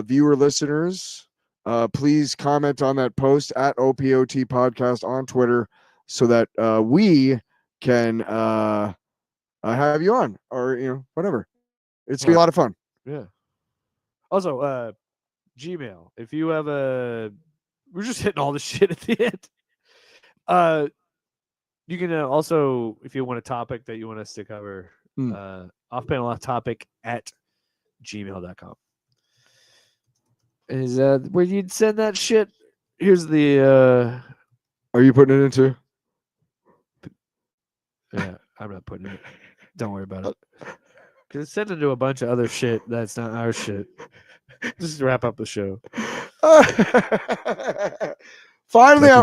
viewer listeners, please comment on that post at OPOT podcast on Twitter so that we can have you on, or whatever. It's gonna be a lot of fun. Yeah. Also, Gmail. If you have we're just hitting all the shit at the end. You can also, if you want a topic that you want us to cover, off-panel off topic at gmail.com. Is where you'd send that shit? Here's the. Are you putting it into? Yeah, I'm not putting it. Don't worry about it. Because it's sent into a bunch of other shit that's not our shit. Just to wrap up the show. Finally, I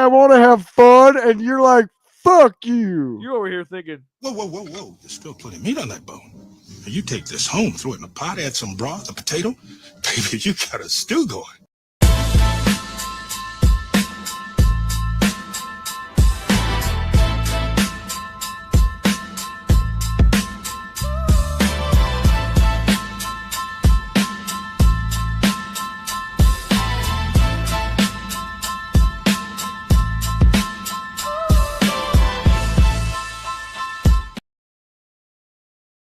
want to have fun, and you're like, fuck you. You're over here thinking, whoa. There's still plenty of meat on that bone. You take this home, throw it in a pot, add some broth, a potato. Baby, you got a stew going.